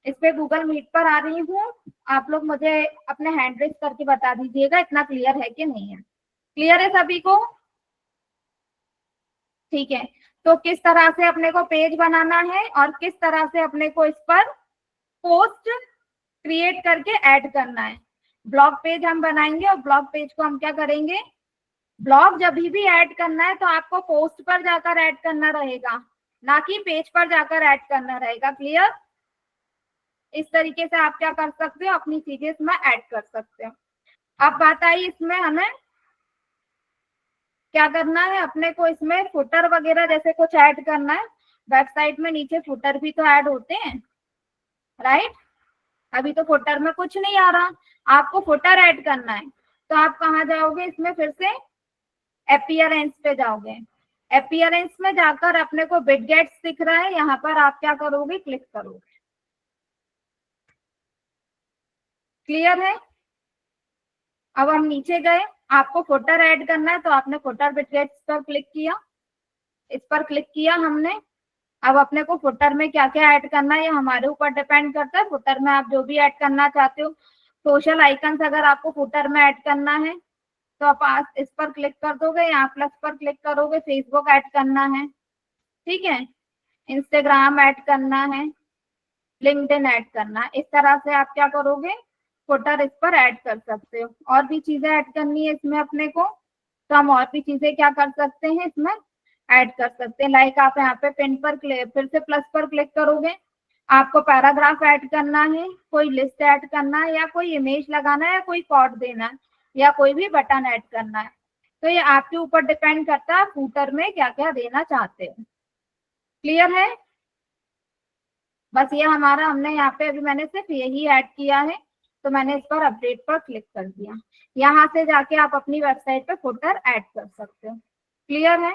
इस पे गूगल मीट पर आ रही हूँ, आप लोग मुझे अपने हैंड रेज करके बता दीजिएगा इतना क्लियर है कि नहीं है। क्लियर है सभी को? ठीक है, तो किस तरह से अपने को पेज बनाना है और किस तरह से अपने को इस पर पोस्ट क्रिएट करके ऐड करना है। ब्लॉग पेज हम बनाएंगे और ब्लॉग पेज को हम क्या करेंगे, ब्लॉग जब भी ऐड करना है तो आपको पोस्ट पर जाकर ऐड करना रहेगा, ना कि पेज पर जाकर ऐड करना रहेगा। क्लियर? इस तरीके से आप क्या कर सकते हो, अपनी चीजें इसमें ऐड कर सकते हो। अब बात आई इसमें हमें क्या करना है, अपने को इसमें फुटर वगैरह जैसे कुछ ऐड करना है। वेबसाइट में नीचे फुटर भी तो ऐड होते हैं, राइट? अभी तो फुटर में कुछ नहीं आ रहा, आपको फुटर ऐड करना है तो आप कहाँ जाओगे, इसमें फिर से अपीयरेंस पे जाओगे। अपीयरेंस में जाकर अपने को विडगेट्स दिख रहा है, यहाँ पर आप क्या करोगे, क्लिक करोगे। क्लियर है? अब हम नीचे गए, आपको फुटर ऐड करना है तो आपने फुटर विडगेट्स पर क्लिक किया, इस पर क्लिक किया हमने। अब अपने को फुटर में क्या क्या ऐड करना है ये हमारे ऊपर डिपेंड करता है। फुटर में आप जो भी ऐड करना चाहते हो, सोशल आइकन्स अगर आपको फुटर में ऐड करना है तो आप इस पर क्लिक कर दोगे, यहाँ प्लस पर क्लिक करोगे, फेसबुक ऐड करना है, ठीक है, इंस्टाग्राम ऐड करना है, लिंक्डइन ऐड करना है। इस तरह से आप क्या करोगे, फुटर इस पर ऐड कर सकते हो। और भी चीजें ऐड करनी है इसमें अपने को तो हम और भी चीजें क्या कर सकते हैं, इसमें ऐड कर सकते हैं। लाइक आप यहाँ पे पिन पर फिर से प्लस पर क्लिक करोगे, आपको पैराग्राफ ऐड करना है, कोई लिस्ट ऐड करना है, या कोई इमेज लगाना है, या कोई कोड देना है, या कोई भी बटन ऐड करना है। तो ये आपके ऊपर डिपेंड करता है फूटर में क्या क्या देना चाहते हो। क्लियर है? बस ये हमारा, हमने यहाँ पे अभी मैंने सिर्फ यही ऐड किया है तो मैंने इस पर अपडेट पर क्लिक कर दिया। यहाँ से जाके आप अपनी वेबसाइट पे फुटर ऐड कर सकते हो। क्लियर है?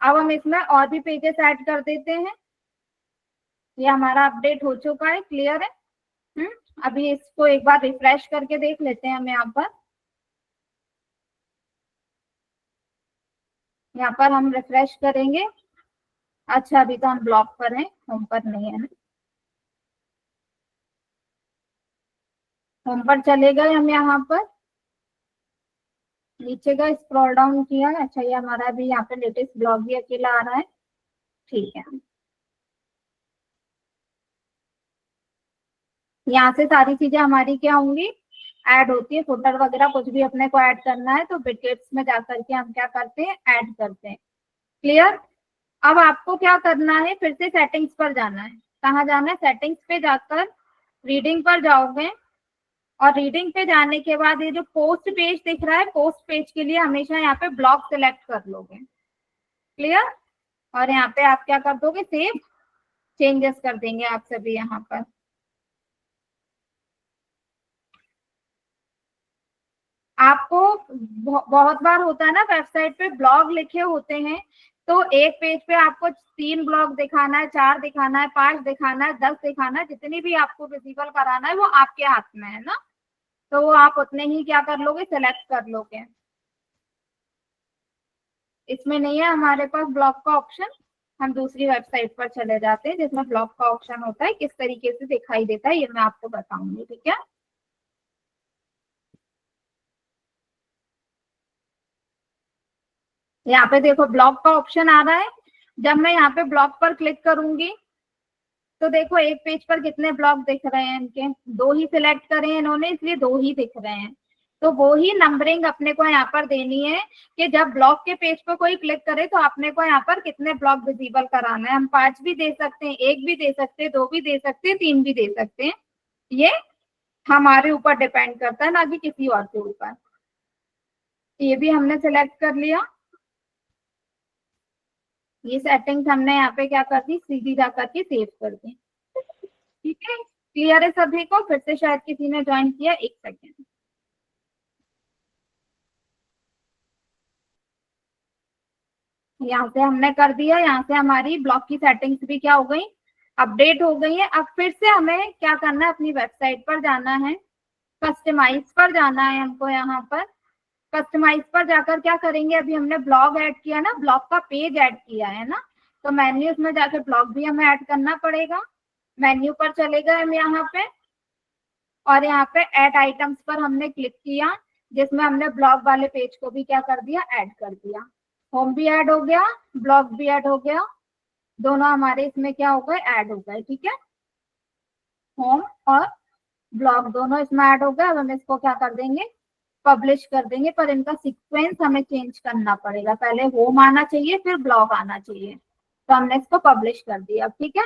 अब हम इसमें और भी पेजेस ऐड कर देते हैं। ये हमारा अपडेट हो चुका है। क्लियर है? अभी इसको एक बार रिफ्रेश करके देख लेते हैं हम यहाँ पर हम रिफ्रेश करेंगे। अच्छा, अभी तो हम ब्लॉग पर हैं, होम पर नहीं है ना। होम पर चले गए हम, यहाँ पर नीचे गए, स्क्रॉल डाउन किया। अच्छा, ये हमारा अभी यहाँ पे लेटेस्ट ब्लॉग भी अकेला आ रहा है, ठीक है। यहाँ से सारी चीजें हमारी क्या होंगी, ऐड होती है। फुटर वगैरह कुछ भी अपने को ऐड करना है तो विडगेट्स में जाकर के हम क्या करते हैं, ऐड करते हैं। क्लियर? अब आपको क्या करना है, फिर से सेटिंग्स पर जाना है। कहाँ जाना है? सेटिंग्स पे जाकर रीडिंग पर जाओगे और रीडिंग पे जाने के बाद ये जो पोस्ट पेज दिख रहा है, पोस्ट पेज के लिए हमेशा यहाँ पे ब्लॉक सिलेक्ट कर लोगे। क्लियर? और यहाँ पे आप क्या कर दोगे, सेव चेंजेस कर देंगे आप सभी। यहाँ पर आपको बहुत बार होता है ना, वेबसाइट पे ब्लॉग लिखे होते हैं तो एक पेज पे आपको 3 ब्लॉग दिखाना है, 4 दिखाना है, 5 दिखाना है, 10 दिखाना है, जितनी भी आपको विजिबल कराना है वो आपके हाथ में है ना, तो वो आप उतने ही क्या कर लोगे, सेलेक्ट कर लोगे। इसमें नहीं है हमारे पास ब्लॉग का ऑप्शन, हम दूसरी वेबसाइट पर चले जाते हैं जिसमें ब्लॉक का ऑप्शन होता है, किस तरीके से दिखाई देता है ये मैं आपको बताऊंगी, ठीक है। यहाँ पे देखो ब्लॉक का ऑप्शन आ रहा है। जब मैं यहाँ पे ब्लॉक पर क्लिक करूंगी तो देखो एक पेज पर कितने ब्लॉक दिख रहे हैं, इनके 2 ही सिलेक्ट करे हैं इन्होंने, इसलिए 2 ही दिख रहे हैं। तो वो ही नंबरिंग अपने को यहाँ पर देनी है कि जब ब्लॉक के पेज पर कोई क्लिक करे तो आपने को यहाँ पर कितने ब्लॉक विजिबल कराना है। हम 5 भी दे सकते हैं, 1 भी दे सकते हैं, 2 भी दे सकते हैं, 3 भी दे सकते हैं। ये हमारे ऊपर डिपेंड करता है, ना कि किसी और के ऊपर। ये भी हमने सिलेक्ट कर लिया। ये सेटिंग्स हमने यहाँ पे क्या कर दी, सीधी जा करके सेव कर दी, ठीक है। क्लियर है सभी को? फिर से शायद किसी ने ज्वाइन किया, 1 सेकेंड। यहाँ से हमने कर दिया। यहाँ से हमारी ब्लॉक की सेटिंग्स भी क्या हो गई, अपडेट हो गई है। अब फिर से हमें क्या करना है, अपनी वेबसाइट पर जाना है, कस्टमाइज पर जाना है हमको। यहाँ पर कस्टमाइज पर जाकर क्या करेंगे, अभी हमने ब्लॉग ऐड किया ना, ब्लॉग का पेज ऐड किया है ना, तो मेन्यूज में जाकर ब्लॉग भी हमें ऐड करना पड़ेगा। मेन्यू पर चले गए हम यहाँ पे, और यहाँ पे ऐड आइटम्स पर हमने क्लिक किया, जिसमें हमने ब्लॉग वाले पेज को भी क्या कर दिया, ऐड कर दिया। होम भी ऐड हो गया, ब्लॉग भी ऐड हो गया, दोनों हमारे इसमें क्या हो गए, ऐड हो गए, ठीक है। होम और ब्लॉग दोनों इसमें ऐड हो गए। अब हम इसको क्या कर देंगे, पब्लिश कर देंगे, पर इनका सीक्वेंस हमें चेंज करना पड़ेगा। पहले होम आना चाहिए, फिर ब्लॉग आना चाहिए। तो हमने इसको पब्लिश कर दिया, ठीक है।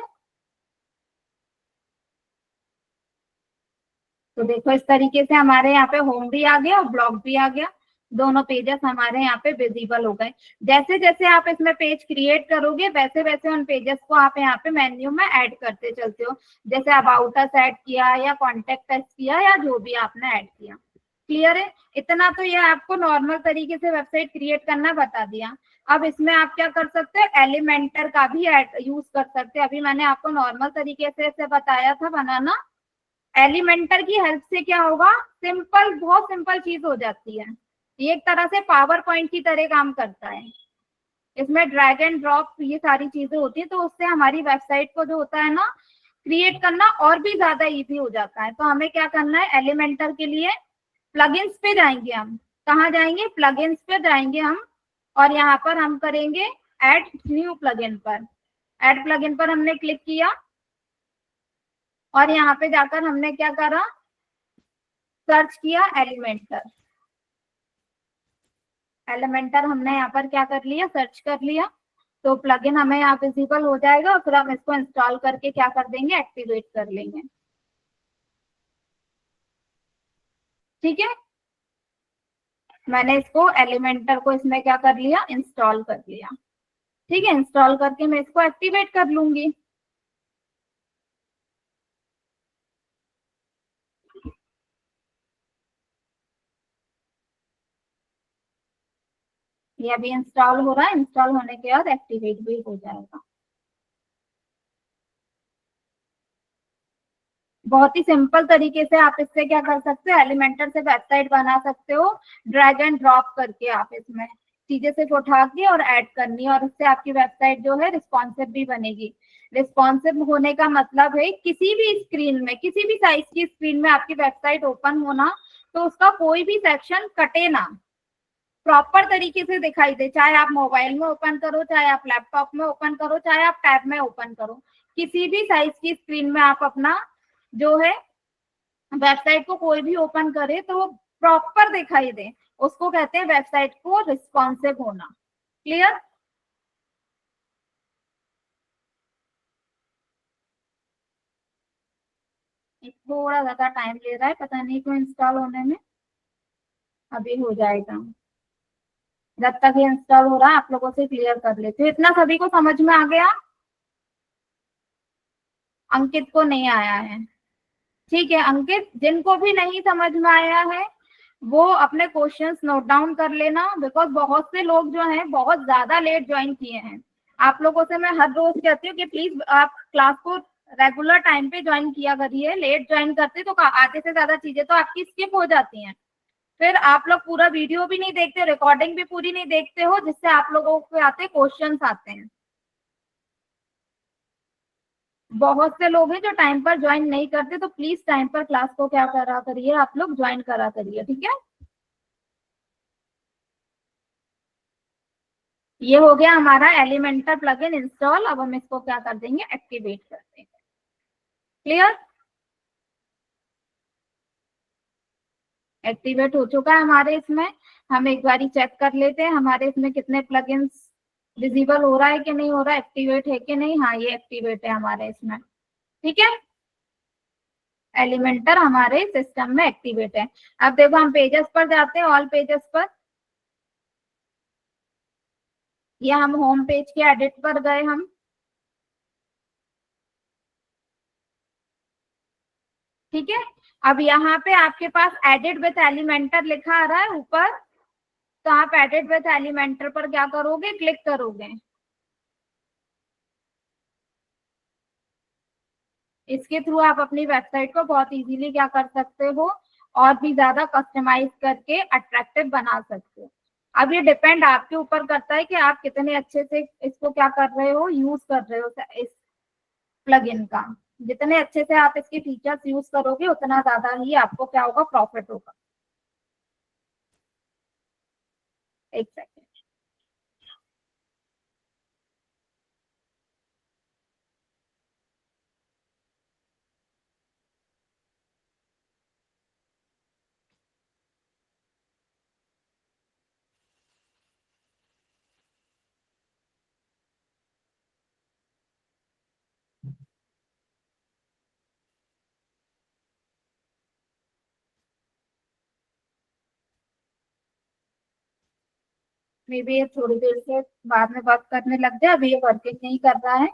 तो देखो इस तरीके से हमारे यहाँ पे होम भी आ गया और ब्लॉग भी आ गया, दोनों पेजेस हमारे यहाँ पे विजिबल हो गए। जैसे जैसे आप इसमें पेज क्रिएट करोगे वैसे वैसे उन पेजेस को आप यहाँ पे मेन्यू में ऐड करते चलते हो। जैसे अबाउट अस ऐड किया या कॉन्टेक्ट अस किया या जो भी आपने ऐड किया। क्लियर है? इतना तो ये आपको नॉर्मल तरीके से वेबसाइट क्रिएट करना बता दिया। अब इसमें आप क्या कर सकते हो, एलिमेंटर का भी यूज कर सकते हैं। अभी मैंने आपको नॉर्मल तरीके से इसे बताया था बनाना। एलिमेंटर की हेल्प से क्या होगा, सिंपल, बहुत सिंपल चीज हो जाती है। ये एक तरह से पावर पॉइंट की तरह काम करता है। इसमें ड्रैग एंड ड्रॉप ये सारी चीजें होती है, तो उससे हमारी वेबसाइट को जो होता है ना क्रिएट करना और भी ज्यादा इजी हो जाता है। तो हमें क्या करना है, एलिमेंटर के लिए प्लगइन्स पे जाएंगे हम। कहाँ जाएंगे, प्लगइन्स पे जाएंगे हम, और यहाँ पर हम करेंगे ऐड न्यू प्लगइन पर। ऐड प्लगइन पर हमने क्लिक किया और यहाँ पे जाकर हमने क्या करा, सर्च किया एलिमेंटर। एलिमेंटर हमने यहाँ पर क्या कर लिया, सर्च कर लिया। तो प्लगइन हमें यहाँ विजिबल हो जाएगा और फिर हम इसको इंस्टॉल करके क्या कर देंगे, एक्टिवेट कर लेंगे, ठीक है। मैंने इसको एलिमेंटर को इसमें क्या कर लिया, इंस्टॉल कर लिया, ठीक है। इंस्टॉल करके मैं इसको एक्टिवेट कर लूंगी। ये अभी इंस्टॉल हो रहा है, इंस्टॉल होने के बाद एक्टिवेट भी हो जाएगा। बहुत ही सिंपल तरीके से आप इससे क्या कर सकते हो, एलिमेंटर से वेबसाइट बना सकते हो। ड्रैग एंड ड्रॉप करके आप इसमें चीजें सिर्फ उठा के और ऐड करनी है, और उससे आपकी वेबसाइट जो है रिस्पॉन्सिव भी बनेगी। रिस्पॉन्सिव होने का मतलब है किसी भी स्क्रीन में, किसी भी साइज की स्क्रीन में आपकी वेबसाइट ओपन होना, तो उसका कोई भी सेक्शन कटे ना, प्रॉपर तरीके से दिखाई दे। चाहे आप मोबाइल में ओपन करो, चाहे आप लैपटॉप में ओपन करो, चाहे आप टैब में ओपन करो, किसी भी साइज की स्क्रीन में आप अपना जो है वेबसाइट को कोई भी ओपन करे तो वो प्रॉपर दिखाई दे, उसको कहते हैं वेबसाइट को रिस्पॉन्सिव होना। क्लियर? थोड़ा ज्यादा टाइम ले रहा है, पता नहीं क्यों इंस्टॉल होने में। अभी हो जाएगा, जब तक ये इंस्टॉल हो रहा है आप लोगों से क्लियर कर लेते। इतना सभी को समझ में आ गया? अंकित को नहीं आया है, ठीक है। अंकित, जिनको भी नहीं समझ में आया है वो अपने क्वेश्चंस नोट डाउन कर लेना, बिकॉज बहुत से लोग जो हैं बहुत ज्यादा लेट ज्वाइन किए हैं। आप लोगों से मैं हर रोज कहती हूँ कि प्लीज आप क्लास को रेगुलर टाइम पे ज्वाइन किया करिए। लेट ज्वाइन करते तो आधे से ज्यादा चीजें तो आपकी स्किप हो जाती हैं। फिर आप लोग पूरा वीडियो भी नहीं देखते, रिकॉर्डिंग भी पूरी नहीं देखते हो, जिससे आप लोगों के आते क्वेश्चंस आते हैं। बहुत से लोग हैं जो टाइम पर ज्वाइन नहीं करते, तो प्लीज टाइम पर क्लास को क्या करा करिए, आप लोग ज्वाइन करा करिए, ठीक है। ये हो गया हमारा एलिमेंटर प्लगइन इंस्टॉल। अब हम इसको क्या कर देंगे, एक्टिवेट कर देंगे। क्लियर, एक्टिवेट हो चुका है हमारे इसमें। हम एक बारी चेक कर लेते हैं हमारे इसमें कितने प्लगइन्स विजिबल हो रहा है कि नहीं हो रहा है, एक्टिवेट है कि नहीं। हाँ, ये एक्टिवेट है हमारे इसमें, ठीक है। एलिमेंटर हमारे सिस्टम में एक्टिवेट है। अब देखो हम पेजेस पर जाते हैं, ऑल पेजेस पर, या हम होम पेज के एडिट पर गए हम। ठीक है, अब यहाँ पे आपके पास एडिट विथ एलिमेंटर लिखा आ रहा है ऊपर, तो आप एडिट विथ एलिमेंटर पर क्या करोगे, क्लिक करोगे। इसके थ्रू आप अपनी वेबसाइट को बहुत इजीली क्या कर सकते हो, और भी ज्यादा कस्टमाइज करके अट्रैक्टिव बना सकते हो। अब ये डिपेंड आपके ऊपर करता है कि आप कितने अच्छे से इसको क्या कर रहे हो, यूज कर रहे हो इस प्लगइन का। जितने अच्छे से आप इसके फीचर्स यूज करोगे उतना ज्यादा ही आपको क्या होगा, प्रॉफिट होगा। एक सेकेंड, मे बी ये थोड़ी देर से बाद में वर्क करने लग जाए, अभी ये वर्किंग नहीं कर रहा है।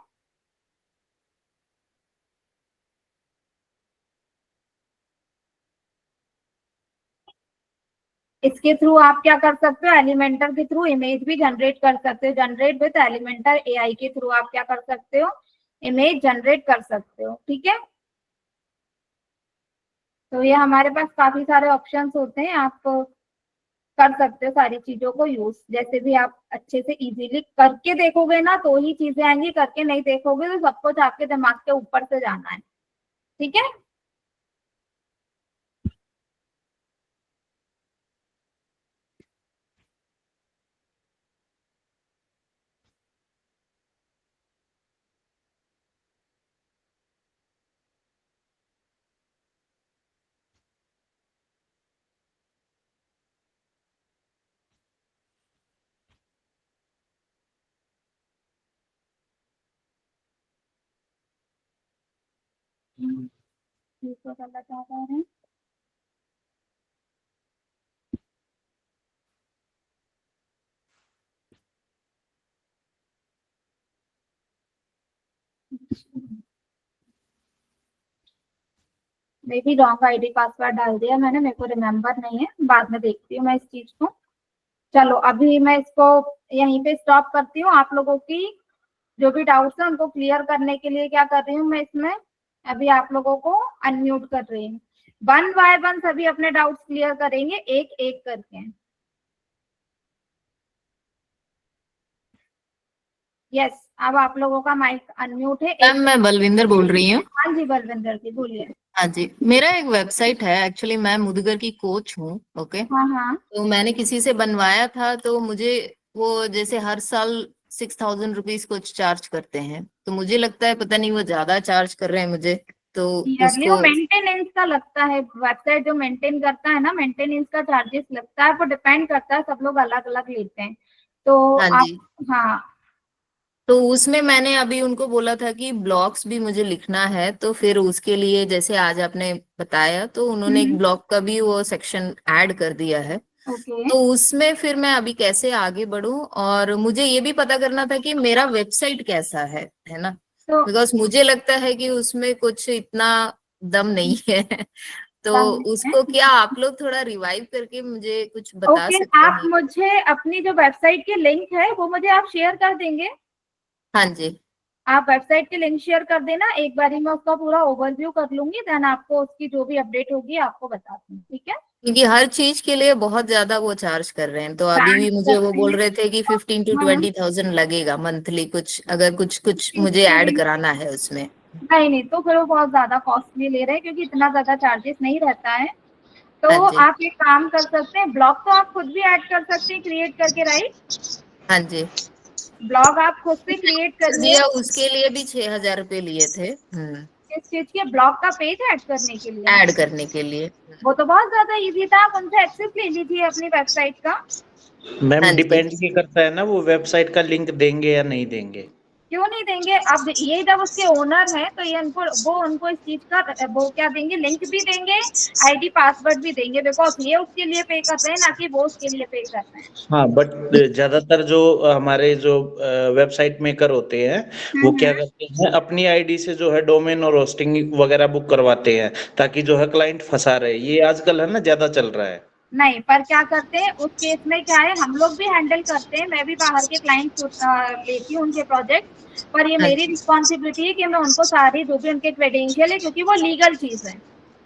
इसके थ्रू आप क्या कर सकते हो, एलिमेंटर के थ्रू इमेज भी जनरेट कर सकते हो। जनरेट विद एलिमेंटर एआई के थ्रू आप क्या कर सकते हो, इमेज जनरेट कर सकते हो, ठीक है। तो ये हमारे पास काफी सारे ऑप्शंस होते हैं, आप कर सकते हो सारी चीजों को यूज। जैसे भी आप अच्छे से इजीली करके देखोगे ना तो ही चीजें आएंगी, करके नहीं देखोगे तो सब कुछ आपके दिमाग के ऊपर से जाना है, ठीक है। इसको करना चाह रहे हैं, may be wrong ID password डाल दिया मैंने, मेरे को रिमेम्बर नहीं है, बाद में देखती हूँ मैं इस चीज को। चलो अभी मैं इसको यहीं पे स्टॉप करती हूँ। आप लोगों की जो भी डाउट्स है उनको क्लियर करने के लिए क्या कर रही हूँ मैं इसमें, अभी आप लोगों को अनम्यूट कर रही हूँ। 1 बाय 1 सभी अपने डाउट्स क्लियर करेंगे, एक एक करके। यस, अब आप लोगों का माइक अनम्यूट है। मैम मैं बलविंदर बोल रही हूँ। हाँ जी बलविंदर जी बोलिए। हाँ जी, मेरा एक वेबसाइट है, एक्चुअली मैं मुदगर की कोच हूँ। ओके, हाँ हाँ, तो मैंने किसी से बनवाया था, तो मुझे वो जैसे हर साल 6,000 रुपीज कुछ चार्ज करते हैं, तो मुझे लगता है पता नहीं वो ज्यादा चार्ज कर रहे हैं मुझे, तो ईयरली वो उसको। मेंटेनेंस का लगता है, वेबसाइट जो मेंटेन करता है ना, मेंटेनेंस का चार्जेस लगता है, वो डिपेंड करता है, सब लोग अलग अलग लेते हैं। तो हाँ आप, जी, हाँ तो उसमें मैंने अभी उनको बोला था कि ब्लॉग्स भी मुझे लिखना है, तो फिर उसके लिए जैसे आज आपने बताया तो उन्होंने एक ब्लॉग का भी वो सेक्शन ऐड कर दिया है। ओके। तो उसमें फिर मैं अभी कैसे आगे बढ़ूं, और मुझे ये भी पता करना था कि मेरा वेबसाइट कैसा है ना, तो बिकॉज मुझे लगता है कि उसमें कुछ इतना दम नहीं है। तो उसको क्या आप लोग थोड़ा रिवाइव करके मुझे कुछ बता ओके, सकते आप हैं? मुझे अपनी जो वेबसाइट की लिंक है वो मुझे आप शेयर कर देंगे। हाँ जी, आप वेबसाइट की लिंक शेयर कर देना, एक बारी मैं उसका पूरा ओवरव्यू कर लूंगी, देन आपको उसकी जो भी अपडेट होगी आपको बता दूंगी, ठीक है। क्योंकि हर चीज के लिए बहुत ज्यादा वो चार्ज कर रहे हैं, तो अभी भी चार्ज मुझे वो करते बोल हैं। रहे थे कि 15 to हाँ, 20,000 लगेगा मंथली, कुछ अगर कुछ कुछ मुझे इसके ऐड लिए कराना है उसमें। नहीं नहीं, तो फिर वो बहुत ज्यादा कॉस्टली ले रहे हैं, क्योंकि इतना ज्यादा चार्जेस नहीं रहता है। तो हाँ जी, आप एक काम कर सकते हैं, ब्लॉग तो आप खुद भी ऐड कर सकते हैं क्रिएट करके, राइट? हाँ जी। ब्लॉग आप खुद से क्रिएट करिए। दिया उसके लिए भी 6,000 रुपये लिए थे। किस चीज के? ब्लॉग का पेज ऐड करने के लिए? ऐड करने के लिए। वो तो बहुत ज्यादा इजी था, आप उनसे एक्सेस ले लीजिए अपनी वेबसाइट का। मैम हाँ जी। डिपेंड ये करता है ना वो वेबसाइट का लिंक देंगे या नहीं देंगे। क्यों नहीं देंगे? अब ये जब उसके ओनर हैं तो ये उनको इस चीज का वो क्या देंगे, लिंक भी देंगे, आईडी पासवर्ड भी देंगे, बिकॉज ये उसके लिए पे कर रहे हैं, ना कि वो उसके लिए पे कर रहे हैं। हाँ बट ज्यादातर जो हमारे जो वेबसाइट मेकर होते हैं वो क्या हम्म। करते हैं अपनी आईडी से जो है डोमेन और होस्टिंग वगैरह बुक करवाते हैं ताकि जो है क्लाइंट फंसा रहे, ये आजकल है ना ज्यादा चल रहा है। नहीं, पर क्या करते हैं उस केस में, क्या है, हम लोग भी हैंडल करते हैं, मैं भी बाहर के क्लाइंट लेती हूँ उनके प्रोजेक्ट, पर ये हाँ मेरी जी। रिस्पॉन्सिबिलिटी है कि मैं उनको सारी जो भी उनके क्रेडेंशियल है, क्योंकि वो लीगल चीज है,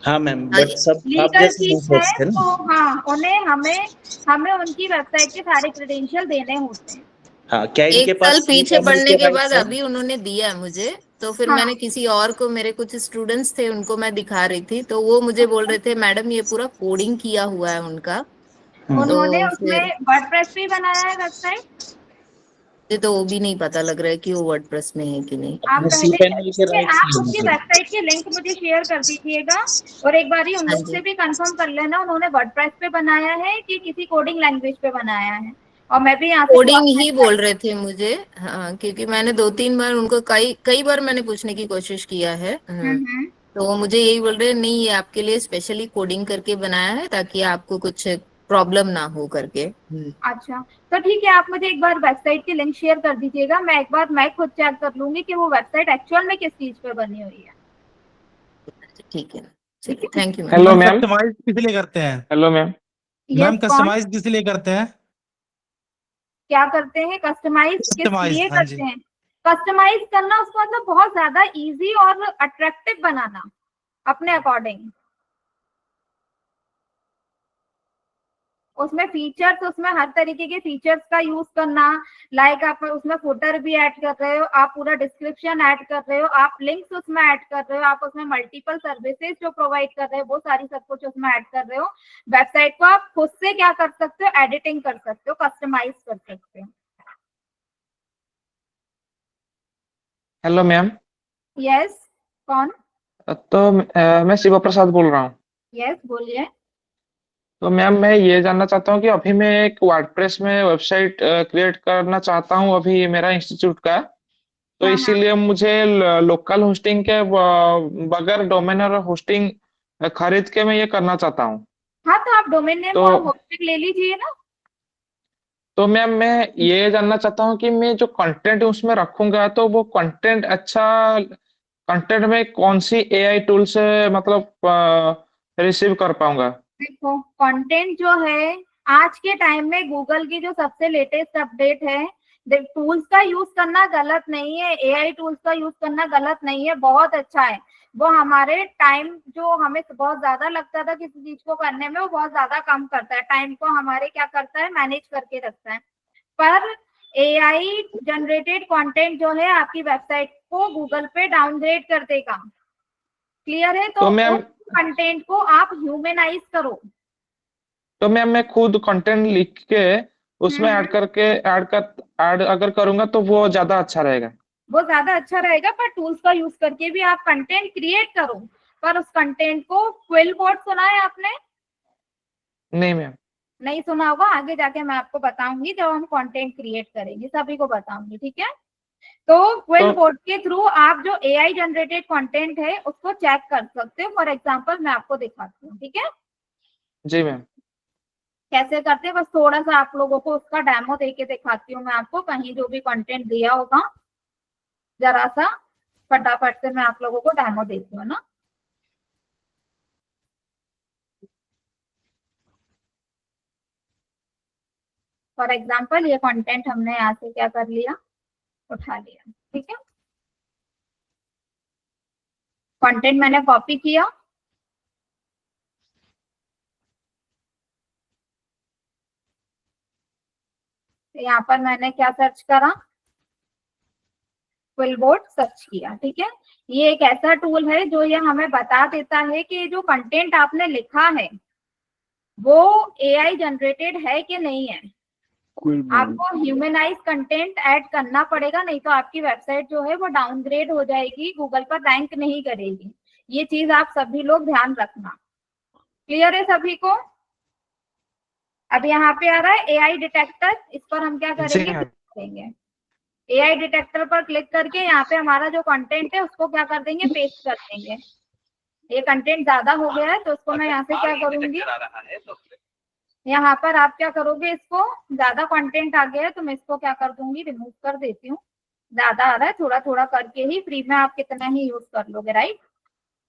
हाँ मैम हाँ बट जी। सब आप लीगल जैसे नहीं चीज है, सोचते तो ना। हाँ, उन्हें हमें हमें उनकी वेबसाइट के सारे क्रेडेंशियल देने होते हैं। हाँ क्या इनके एक पास साल पीछे EML पड़ने के के बाद राइट्स है। अभी उन्होंने दिया है मुझे, तो फिर हाँ। मैंने किसी और को, मेरे कुछ स्टूडेंट्स थे उनको मैं दिखा रही थी, तो वो मुझे बोल रहे थे मैडम ये पूरा कोडिंग किया हुआ है उनका। तो उन्होंने फिर उसमें वर्डप्रेस भी बनाया है वेबसाइट। मुझे तो वो भी नहीं पता लग रहा है कि वो वर्डप्रेस में है कि नहीं। आप अपने पहले cPanel के राइट्स आप लेने उसकी पड़ेंगे। वेबसाइट के लिंक मुझे शेयर कर दीजिएगा, और एक बार ही उन हाँ लोग जी। से भी कंफर्म कर लेना उन्होंने वर्डप्रेस पे बनाया है कि किसी कोडिंग लैंग्वेज पे बनाया है, और मैं भी यहाँ से क्रॉस कोडिंग ही चेक बोल कर। रहे थे मुझे। हाँ, क्योंकि मैंने 2-3 बार उनको कई कई बार मैंने पूछने की कोशिश किया है। हम्म। तो वो मुझे यही बोल रहे हैं, नहीं ये आपके लिए स्पेशली कोडिंग करके बनाया है ताकि आपको कुछ प्रॉब्लम ना हो करके। अच्छा, तो ठीक है, आप मुझे एक बार वेबसाइट की लिंक शेयर कर दीजिएगा, मैं एक बार मैं खुद चेक कर लूंगी कि वो वेबसाइट एक्चुअल में किस चीज पे बनी हुई है। ठीक है, ठीक चलिए, है। Thank you ma'am. Hello ma'am ma'am. Customise किस लिए करते हैं? Hello ma'am. यस, मैम कौन? कस्टमाइज किस लिए करते हैं? क्या करते हैं? कस्टमाइज किस कस्टमाइज, लिए हाँ जी। करते हैं? कस्टमाइज करना, उसको मतलब बहुत ज्यादा इजी और अट्रैक्टिव बनाना अपने अकॉर्डिंग। उसमें फीचर्स, उसमें हर तरीके के फीचर्स का यूज करना, लाइक आप उसमें फुटर भी ऐड कर रहे हो, आप पूरा डिस्क्रिप्शन ऐड कर रहे हो, आप लिंक्स उसमें ऐड कर रहे हो, आप उसमें मल्टीपल सर्विसेज जो प्रोवाइड कर रहे हो वो सारी सब कुछ उसमें ऐड कर रहे हो। वेबसाइट को आप खुद से क्या कर सकते हो, एडिटिंग कर सकते हो, कस्टमाइज कर सकते हो। Hello ma'am. यस, कौन? तो मैं शिव प्रसाद बोल रहा हूँ। यस, बोलिए। तो मैम मैं ये जानना चाहता हूँ कि अभी मैं एक वर्डप्रेस में वेबसाइट क्रिएट करना चाहता हूँ, अभी मेरा इंस्टीट्यूट का। तो हाँ हाँ इसीलिए मुझे लोकल होस्टिंग के बगैर डोमेन और होस्टिंग खरीद के मैं ये करना चाहता हूँ। हाँ, तो आप डोमेन नेम तो और होस्टिंग ले लीजिए ना। तो मैम मैं ये जानना चाहता हूँ कि मैं जो कंटेंट उसमें रखूंगा तो वो कंटेंट अच्छा कंटेंट में कौन सी एआई टूल से मतलब रिसीव कर पाऊंगा। देखो, कंटेंट जो है आज के टाइम में गूगल की जो सबसे लेटेस्ट अपडेट है, टूल्स का यूज करना गलत नहीं है, एआई टूल्स का यूज करना गलत नहीं है, बहुत अच्छा है। वो हमारे टाइम जो हमें बहुत ज्यादा लगता था किसी चीज को करने में, वो बहुत ज्यादा कम करता है, टाइम को हमारे क्या करता है, मैनेज करके रखता है। पर एआई जनरेटेड कंटेंट जो है आपकी वेबसाइट को गूगल पे डाउनग्रेड कर देगा। क्लियर है? तो तो उस मैम कंटेंट को आप ह्यूमनाइज करो। तो मैम मैं खुद कंटेंट लिख के उसमें हम्म। ऐड अगर करूंगा तो वो ज्यादा अच्छा रहेगा। वो ज्यादा अच्छा रहेगा, पर टूल्स का यूज करके भी आप कंटेंट क्रिएट करो, पर उस कंटेंट को क्विल कोड सुना है आपने? नहीं मैम। नहीं सुना होगा, आगे जाके मैं आपको बताऊंगी, जब हम कंटेंट क्रिएट करेंगे सभी को बताऊंगी, ठीक है? तो क्विल तो कोड के थ्रू आप जो एआई जनरेटेड कंटेंट है उसको चेक कर सकते हो। फॉर एग्जांपल मैं आपको दिखाती हूँ, ठीक है, जी मैम। कैसे करते हैं। बस थोड़ा सा आप लोगों को उसका डेमो दे के दिखाती हूँ मैं आपको, कहीं जो भी कंटेंट दिया होगा, जरा सा फटाफट से मैं आप लोगों को डेमो देती हूँ ना। फॉर एग्जाम्पल ये कंटेंट हमने यहाँ से क्या कर लिया, उठा लिया, ठीक है। कंटेंट मैंने कॉपी किया, तो यहाँ पर मैंने क्या सर्च करा, क्विलबोर्ड सर्च किया, ठीक है। ये एक ऐसा टूल है जो ये हमें बता देता है कि जो कंटेंट आपने लिखा है वो एआई जनरेटेड है कि नहीं है। आपको ह्यूमनाइज कंटेंट ऐड करना पड़ेगा, नहीं तो आपकी वेबसाइट जो है वो डाउनग्रेड हो जाएगी, गूगल पर रैंक नहीं करेगी। ये चीज आप सभी लोग ध्यान रखना। क्लियर है सभी को? अब यहाँ पे आ रहा है एआई डिटेक्टर, इस पर हम क्या करेंगे, एआई डिटेक्टर पर क्लिक करके यहाँ पे हमारा जो कंटेंट है उसको क्या कर देंगे, पेस्ट कर देंगे। ये कंटेंट ज्यादा हो गया है तो उसको मैं यहाँ से क्या करूंगी, यहाँ पर आप क्या करोगे, इसको ज्यादा कंटेंट आ गया है तो मैं इसको क्या कर दूंगी, रिमूव कर देती हूँ। ज्यादा आ रहा है, थोड़ा थोड़ा करके ही, फ्री में आप कितना ही यूज कर लोगे, राइट।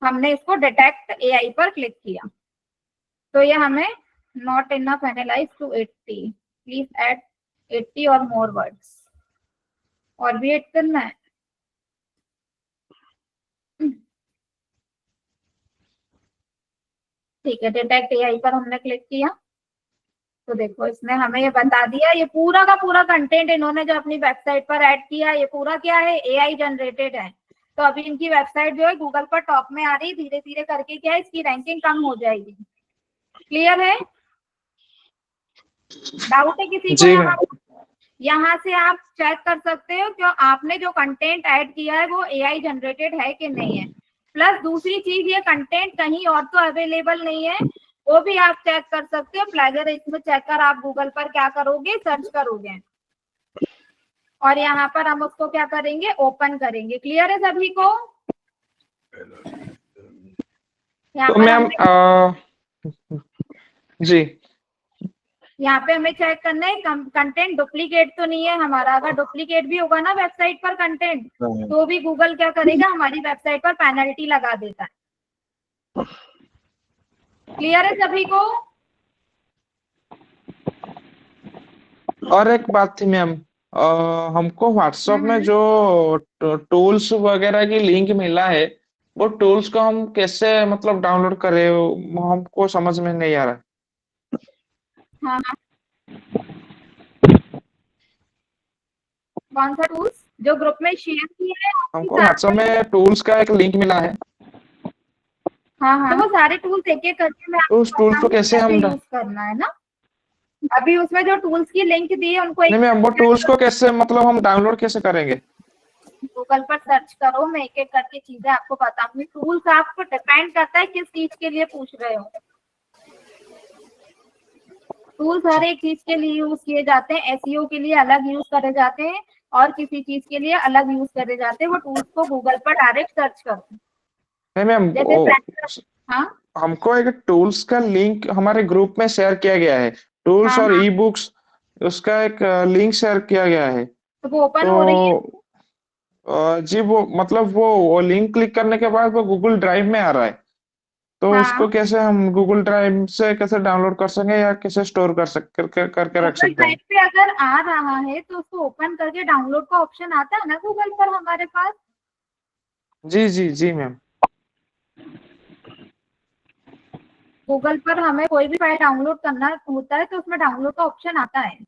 हमने इसको डिटेक्ट एआई पर क्लिक किया तो ये हमें not enough analyse to 80, please add 80 और मोर वर्ड्स, और भी ऐड करना है। ठीक है, डिटेक्ट एआई पर हमने क्लिक किया तो देखो इसने हमें ये बता दिया, ये पूरा का पूरा कंटेंट इन्होंने जो अपनी वेबसाइट पर ऐड किया ये पूरा क्या है, एआई जनरेटेड है। तो अभी इनकी वेबसाइट जो है गूगल पर टॉप में आ रही, धीरे धीरे करके क्या है, इसकी रैंकिंग कम हो जाएगी। क्लियर है? डाउट है किसी को? यहाँ से आप चेक कर सकते हो कि आपने जो कंटेंट ऐड किया है वो एआई जनरेटेड है कि नहीं है। प्लस दूसरी चीज, ये कंटेंट कहीं और तो अवेलेबल नहीं है, वो भी आप चेक कर सकते हो। प्लेगरिज्म चेकर आप गूगल पर क्या करोगे, सर्च करोगे और यहाँ पर हम उसको क्या करेंगे, ओपन करेंगे। क्लियर है सभी को? तो मैम जी, यहाँ पे हमें चेक करना है कंटेंट डुप्लीकेट तो नहीं है हमारा। अगर डुप्लीकेट भी होगा ना वेबसाइट पर कंटेंट, तो भी गूगल क्या करेगा, हमारी वेबसाइट पर पेनल्टी लगा देता है। क्लियर है सभी को? और एक बात थी मैम, हमको व्हाट्सएप में जो टूल्स वगैरह की लिंक मिला है, वो टूल्स को हम कैसे मतलब डाउनलोड करें, वो हमको समझ में नहीं आ रहा। हाँ, कौन सा टूल्स जो ग्रुप में शेयर किया है? हमको व्हाट्सएप में टूल्स का एक लिंक मिला है। हाँ, तो वो सारे टूल्स एक एक करके मैं तो उस टूल को कैसे हम यूज करना है ना। अभी उसमें जो टूल्स की लिंक दी है उनको नहीं मैम, वो टूल्स को कैसे मतलब हम डाउनलोड कैसे करेंगे? गूगल पर सर्च करो, मैं एक एक करके चीजें आपको बताऊंगी। टूल्स आपको डिपेंड करता है किस चीज के लिए पूछ रहे हो। टूल्स हर एक चीज के लिए यूज किए जाते हैं, एसईओ के लिए अलग यूज करे जाते हैं और किसी चीज के लिए अलग यूज करे जाते हैं। वो टूल्स को गूगल पर डायरेक्ट सर्च करते हैं। नहीं मैम, हाँ, हमको एक टूल्स का लिंक हमारे ग्रुप में शेयर किया गया है, टूल्स और ई बुक्स, उसका एक लिंक शेयर किया गया है। तो वो ओपन हो रही है जी, वो मतलब वो लिंक क्लिक करने के बाद वो गूगल ड्राइव में आ रहा है, तो उसको कैसे हम गूगल ड्राइव से कैसे डाउनलोड कर सकें या कैसे स्टोर कर सकते करके रख सकते हैं? पे अगर आ रहा है तो उसको ओपन करके डाउनलोड का ऑप्शन आता है ना गूगल पर हमारे पास। जी जी जी मैम। गूगल पर हमें कोई भी फाइल डाउनलोड करना होता है तो उसमें डाउनलोड का ऑप्शन आता है।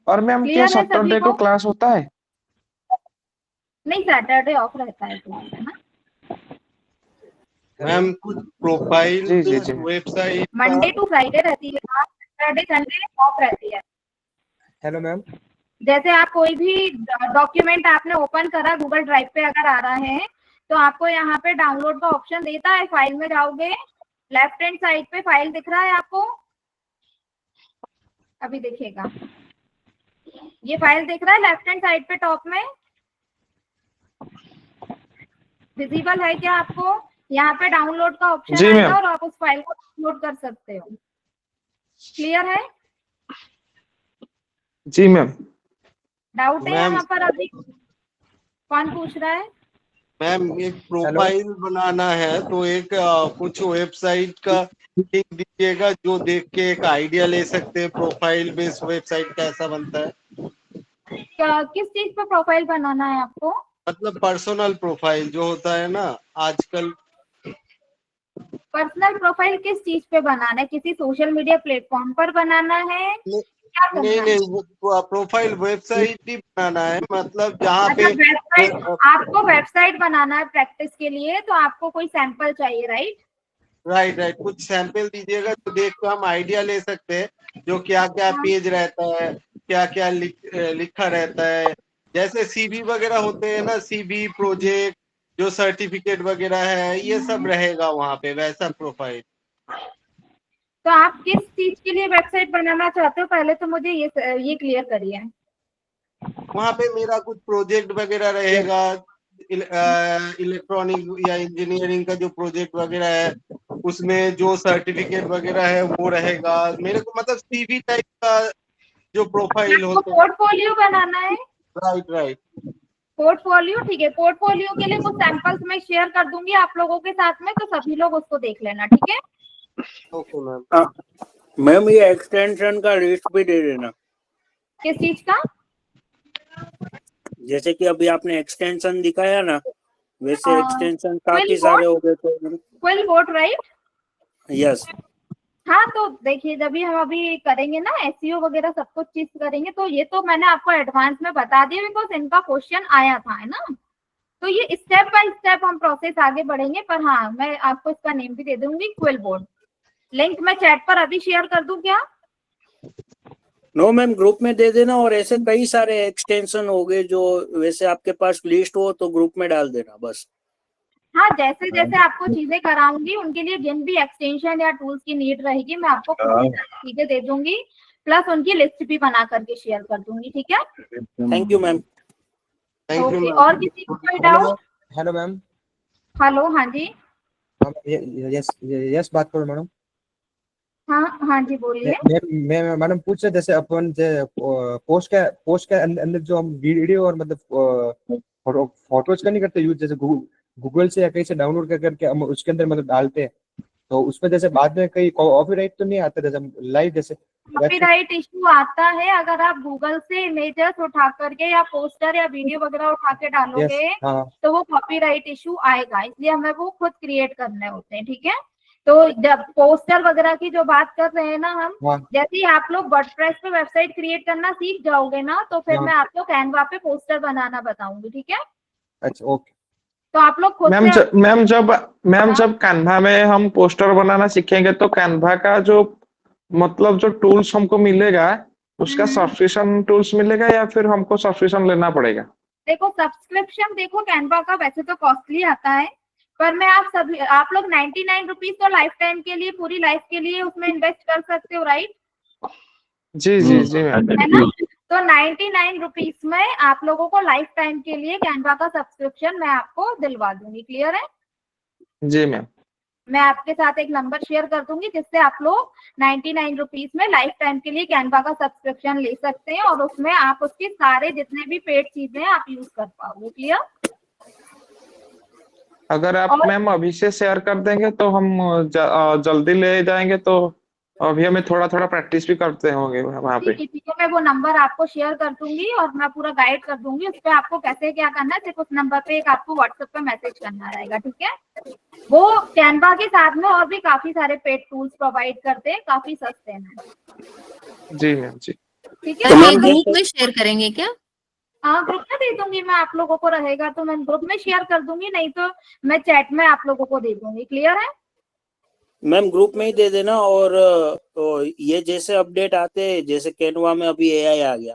और मैम क्या सैटरडे को क्लास होता है? नहीं, सैटरडे ऑफ रहता है तो, है ना मैम। कुछ profile website Monday to Friday रहती है, सैटरडे संडे ऑफ रहती है। हेलो मैम, जैसे आप कोई भी डॉक्यूमेंट आपने ओपन करा गूगल ड्राइव पे अगर आ रहा है तो आपको यहाँ पे डाउनलोड का ऑप्शन देता है। फाइल में जाओगे, लेफ्ट हैंड साइड पे फाइल दिख रहा है आपको, अभी दिखेगा, ये फाइल दिख रहा है लेफ्ट हैंड साइड पे टॉप में, विजिबल है क्या आपको? यहाँ पे डाउनलोड का ऑप्शन आएगा और आप उस फाइल को डाउनलोड कर सकते हो। क्लियर है? जी मैम। डाउट है यहाँ पर? अभी कौन पूछ रहा है? मैम, एक प्रोफाइल बनाना है तो एक कुछ वेबसाइट का लिंक दीजिएगा जो देख के एक आइडिया ले सकते हैं प्रोफाइल बेस्ड वेबसाइट कैसा बनता है। किस चीज पे प्रोफाइल बनाना है आपको? मतलब पर्सनल प्रोफाइल जो होता है ना आजकल। पर्सनल प्रोफाइल किस चीज पे बनाना है? किसी सोशल मीडिया प्लेटफॉर्म पर बनाना है क्या करना नहीं है? नहीं, वो प्रोफाइल वेबसाइट ही बनाना है, मतलब जहाँ अच्छा, पे वेबसाइट आपको वेबसाइट बनाना है प्रैक्टिस के लिए, तो आपको कोई सैंपल चाहिए, राइट? राइट राइट, कुछ सैंपल दीजिएगा तो देख कर हम आइडिया ले सकते हैं जो क्या क्या हाँ। पेज रहता है, क्या क्या लिखा रहता है। जैसे सीवी वगैरह होते हैं ना, सीवी प्रोजेक्ट जो सर्टिफिकेट वगैरह है, ये सब रहेगा वहाँ पे, वैसा प्रोफाइल। तो आप किस चीज के लिए वेबसाइट बनाना चाहते हो, पहले तो मुझे ये क्लियर करिए। वहाँ पे मेरा कुछ प्रोजेक्ट वगैरह रहेगा, इलेक्ट्रॉनिक या इंजीनियरिंग का जो प्रोजेक्ट वगैरह है, उसमें जो सर्टिफिकेट वगैरह है वो रहेगा मेरे को, मतलब सीवी टाइप का जो प्रोफाइल आपको होता है। पोर्टफोलियो बनाना है? Right right. पोर्टफोलियो, ठीक है। पोर्टफोलियो के लिए कुछ सैंपल्स मैं शेयर कर दूंगी आप लोगों के साथ में, तो सभी लोग उसको देख लेना, ठीक है? Okay ma'am. मैम ये एक्सटेंशन का लिस्ट भी दे देना, किस चीज का? जैसे कि अभी आपने एक्सटेंशन दिखाया ना, वैसे एक्सटेंशन काफी क्विल सारे बोर्ड, हो गए तो। Quill board, right? यस। हाँ, तो देखिए, जब भी हम अभी करेंगे ना एसईओ वगैरह सब कुछ चीज करेंगे, तो ये तो मैंने आपको एडवांस में बता दिया बिकॉज इनका क्वेश्चन आया था, है ना? तो ये स्टेप बाय स्टेप हम प्रोसेस आगे बढ़ेंगे। पर हाँ, मैं आपको इसका नेम भी दे दूंगी, क्विल बोर्ड। लिंक मैं चैट पर अभी शेयर कर दूं क्या? नो मैम, ग्रुप में दे देना, और ऐसे कई सारे एक्सटेंशन हो गए जो वैसे आपके पास लिस्ट हो तो ग्रुप में डाल देना बस। हाँ, जैसे जैसे आपको चीजें कराऊंगी उनके लिए जिन भी एक्सटेंशन या टूल्स की नीड रहेगी, मैं आपको चीजें दे दूंगी, प्लस उनकी लिस्ट भी बना करके शेयर कर दूंगी, ठीक है? Thank you ma'am. Thank you okay, ma'am. और किसी को कोई डाउट? Hello ma'am. हेलो, हाँ जी। यस यस, बात करो मैडम। हाँ हाँ जी, बोलिए। मैं मैडम पूछ रहे, जैसे अपन पोस्ट के अंदर जो हम वीडियो और मतलब फोटोज का नहीं करते यूज, जैसे गूगल से या कहीं से डाउनलोड करके हम उसके अंदर मतलब डालते हैं, तो उसमें जैसे बाद में कहीं कॉपीराइट तो नहीं आता, जैसे हम लाइव जैसे कॉपीराइट इशू आता है अगर आप गूगल से इमेजेस उठा करके या पोस्टर या वीडियो वगैरह उठा के डालोगे, हाँ तो वो कॉपीराइट इशू आएगा, इसलिए हमें वो खुद क्रिएट करने होते हैं, ठीक है? तो जब पोस्टर वगैरह की जो बात कर रहे हैं ना हम, हाँ जैसे ही आप लोग वर्डप्रेस पे वेबसाइट क्रिएट करना सीख जाओगे ना, तो फिर हाँ। मैं आपको कैनवा पे पोस्टर बनाना बताऊंगी, ठीक है? अच्छा ओके। तो आप लोग खुद मैम से जब कैनवा में हम पोस्टर बनाना सीखेंगे तो कैनवा का जो मतलब जो टूल्स हमको मिलेगा उसका सब्सक्रिप्शन टूल्स मिलेगा या फिर हमको सब्सक्रिप्शन लेना पड़ेगा? देखो, सब्सक्रिप्शन देखो कैनवा का वैसे तो कॉस्टली आता है, पर मैं आप लोग 99 रुपीज तो लाइफ टाइम के लिए, पूरी लाइफ के लिए उसमें इन्वेस्ट कर सकते हो, राइट? जी जी जी मैम। है ना? तो 99 रुपीज में आप लोगों को लाइफ टाइम के लिए कैनवा का सब्सक्रिप्शन मैं आपको दिलवा दूंगी, क्लियर है? जी मैम। मैं आपके साथ एक नंबर शेयर कर दूंगी जिससे आप लोग 99 रुपीज में लाइफ टाइम के लिए कैनवा का सब्सक्रिप्शन ले सकते हैं, और उसमें आप उसके सारे जितने भी पेड चीजें हैं आप यूज कर पाओगे, क्लियर? अगर आप मैम अभी से शेयर कर देंगे तो हम जल्दी ले जाएंगे, तो अभी हमें थोड़ा थोड़ा प्रैक्टिस भी करते होंगे वहाँ पे। ठीक है, मैं वो नंबर आपको शेयर कर दूंगी और मैं पूरा गाइड कर दूंगी, उस पर आपको कैसे क्या करना है, सिर्फ उस नंबर पे एक आपको व्हाट्सएप पे मैसेज करना रहेगा, ठीक है? वो कैनवा के साथ में और भी काफी सारे पेड टूल्स प्रोवाइड करते हैं, काफी सस्ते में। जी मैम जी। ठीक तो है? ये ग्रुप में शेयर करेंगे क्या? हाँ, ग्रुप में दे दूंगी मैं आप लोगों को, रहेगा तो मैं ग्रुप में शेयर कर दूंगी, नहीं तो मैं चैट में आप लोगों को दे दूंगी, क्लियर है? मैम ग्रुप में ही दे देना, और तो ये जैसे अपडेट आते हैं, जैसे कैनवा में अभी एआई आ गया,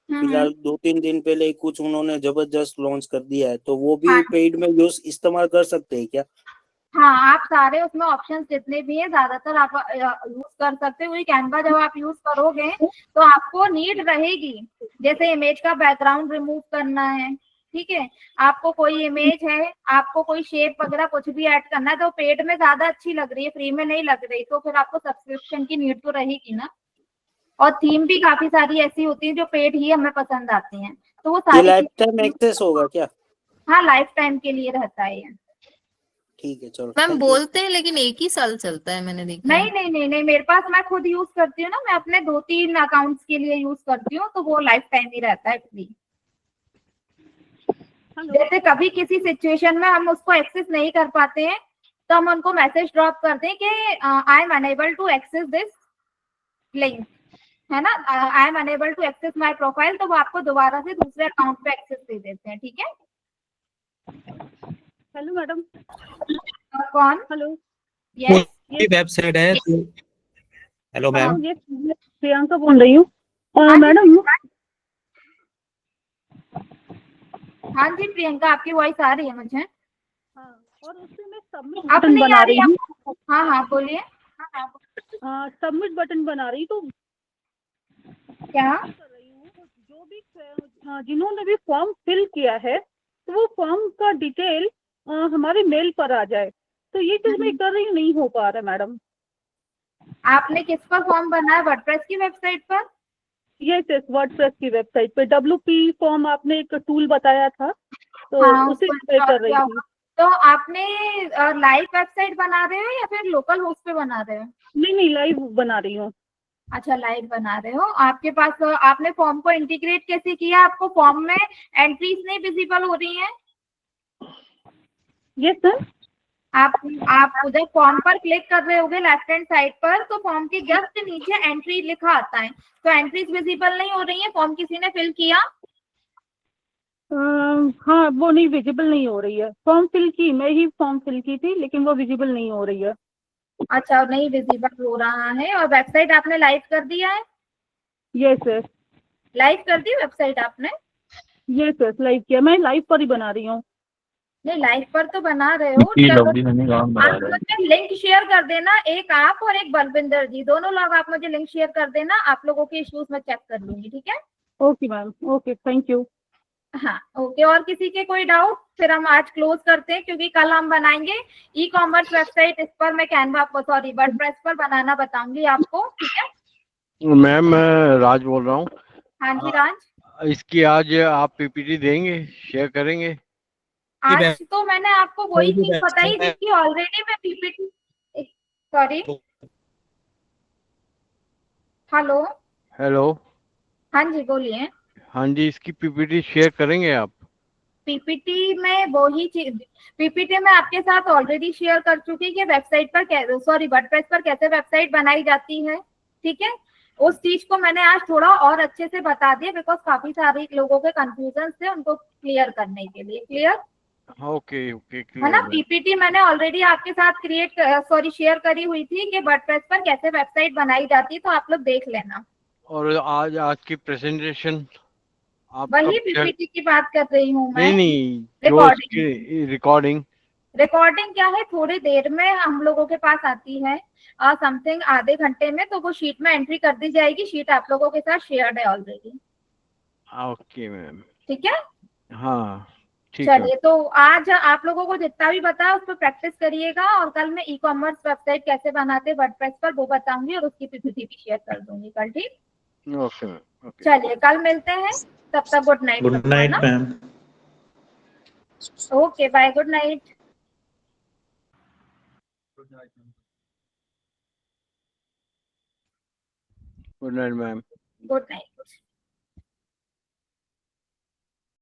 फिलहाल 2-3 दिन पहले ही कुछ उन्होंने जबरदस्त लॉन्च कर दिया है, तो वो भी हाँ। पेड में यूज इस्तेमाल कर सकते हैं क्या? हाँ, आप सारे उसमें ऑप्शंस जितने भी हैं ज्यादातर आप यूज कर सकते हो। कैनवा जब आप यूज करोगे तो आपको नीड रहेगी, जैसे इमेज का बैकग्राउंड रिमूव करना है, ठीक है? आपको कोई इमेज है, आपको कोई शेप वगैरह कुछ भी ऐड करना है, तो पेड में ज्यादा अच्छी लग रही है, फ्री में नहीं लग रही, तो फिर आपको सब्सक्रिप्शन की नीड तो रहेगी ना। और थीम भी काफी सारी ऐसी होती है जो पेड ही हमें पसंद आती हैं, तो वो ये सारी लाइफ टाइम एक्सेस होगा क्या? हाँ, लाइफ टाइम के लिए रहता है ये। ठीक है, चलो। Ma'am thank you। बोलते हैं लेकिन एक ही साल चलता है, मैंने देखा है। नहीं नहीं नहीं नहीं, मेरे पास, मैं खुद यूज करती हूँ ना, मैं अपने 2-3 अकाउंट्स के लिए यूज करती हूँ, तो वो लाइफ टाइम ही रहता है फ्री। जैसे कभी किसी सिचुएशन में हम उसको एक्सेस नहीं कर पाते हैं, तो हम उनको मैसेज ड्रॉप करते हैं कि I am unable to access this link, है ना, I am unable to access my profile, तो वो आपको दोबारा से दूसरे अकाउंट पे एक्सेस दे देते हैं, ठीक है। Hello madam. कौन? हेलो। यस, ये वेबसाइट है। Hello ma'am. ये प्रियंका बोल रही हूँ हाँ जी, मैडम। हाँ जी प्रियंका, आपकी वॉइस आ रही है मुझे। हाँ, और उसमें मैं सबमिट अब बटन नहीं बना आ रही रही हूँ। आपको? हाँ हाँ बोलिए। सबमिट बटन बना रही तो क्या? कर रही हूँ, जो भी जिन्होंने भी फॉर्म फिल किया है तो वो फॉर्म का डिटेल हमारे मेल पर आ जाए, तो ये चीज मैं कर रही हूँ, नहीं हो पा रहा मैडम। आपने किस पर फॉर्म भरना है, वर्डप्रेस की वेबसाइट पर? यस वर्डप्रेस की वेबसाइट पे WP फॉर्म आपने एक टूल बताया था, तो हाँ, उसे उसको मैं इंस्टॉल कर रही किया थी। होगा। तो आपने लाइव वेबसाइट बना रहे हो या फिर लोकल होस्ट पे बना रहे हो? नहीं लाइव बना रही हूँ। अच्छा, लाइव बना रहे हो। आपके पास आपने फॉर्म को इंटीग्रेट कैसे किया? आपको फॉर्म में एंट्रीज नहीं विजिबल हो रही हैं? Yes sir. आप उधर फॉर्म पर क्लिक कर रहे होगे लेफ्ट हैंड साइड पर, तो फॉर्म के जस्ट नीचे एंट्री लिखा आता है, तो एंट्रीज विजिबल नहीं हो रही है, फॉर्म किसी ने फिल किया? हाँ, वो नहीं विजिबल नहीं हो रही है। फॉर्म फिल की, मैं ही फॉर्म फिल की थी, लेकिन वो विजिबल नहीं हो रही है। अच्छा, नहीं विजिबल हो रहा है। और वेबसाइट आपने लाइव कर दिया है? Yes sir. लाइव कर दी वेबसाइट आपने? यस सर, लाइव किया, मैं लाइव पर ही बना रही हूँ। नहीं, लाइव पर तो बना रहे हो, चलो आप मुझे लिंक शेयर कर देना, एक आप और एक बलविंदर जी, दोनों लोग आप मुझे लिंक शेयर कर देना, आप लोगों के इश्यूज में चेक कर लूंगी, ठीक है। Okay ma'am, okay, thank you. हाँ ओके, और किसी के कोई डाउट? फिर हम आज क्लोज करते हैं, क्योंकि कल हम बनाएंगे ई कॉमर्स वेबसाइट, इस पर मैं कैनवा पर, सॉरी वर्डप्रेस पर बनाना बताऊंगी आपको, ठीक है। मैम मैं राज बोल रहा हूँ। हाँ जी राज। इसकी आज आप पीपीटी देंगे, शेयर करेंगे? आज तो मैंने आपको वही चीज बताई जिसकी ऑलरेडी मैं पीपीटी, सॉरी, हेलो। हेलो। हाँ जी बोलिए। हाँ जी, इसकी पीपीटी शेयर करेंगे आप? पीपीटी में वही चीज, पीपीटी में आपके साथ ऑलरेडी शेयर कर चुकी कि वेबसाइट पर, सॉरी वर्डप्रेस पर कैसे वेबसाइट बनाई जाती है, ठीक है। उस चीज को मैंने आज थोड़ा और अच्छे से बता दिया, बिकॉज काफी सारे लोगों के कंफ्यूजन थे, उनको क्लियर करने के लिए। क्लियर ओके ओके, है ना। क्लियर। पीपीटी मैंने ऑलरेडी आपके साथ शेयर करी हुई थी कि वर्डप्रेस पर कैसे वेबसाइट बनाई जाती है, तो आप लोग देख लेना। और आज की प्रेजेंटेशन आप वही कब पीपीटी की बात कर रही हूँ मैं। नहीं, जो रिकॉर्डिंग, इसकी रिकॉर्डिंग क्या है, थोड़ी देर में हम लोगों के पास आती है, समथिंग आधे घंटे में, तो वो शीट में एंट्री कर दी जाएगी, शीट आप लोगों के साथ शेयर्ड है ऑलरेडी, ओके मैम। ठीक है। हाँ ठीक है। चलिए, तो आज आप लोगों को जितना भी बताया उस पर प्रैक्टिस करिएगा, और कल मैं ई कॉमर्स वेबसाइट कैसे बनाते वर्डप्रेस पर वो बताऊंगी, और उसकी पीपीटी भी शेयर कर दूंगी कल, ठीक। Okay ma'am. ओके, चलिए कल मिलते हैं, तब तक good night. Good night ma'am. Okay bye, good night. Good night ma'am. Good night.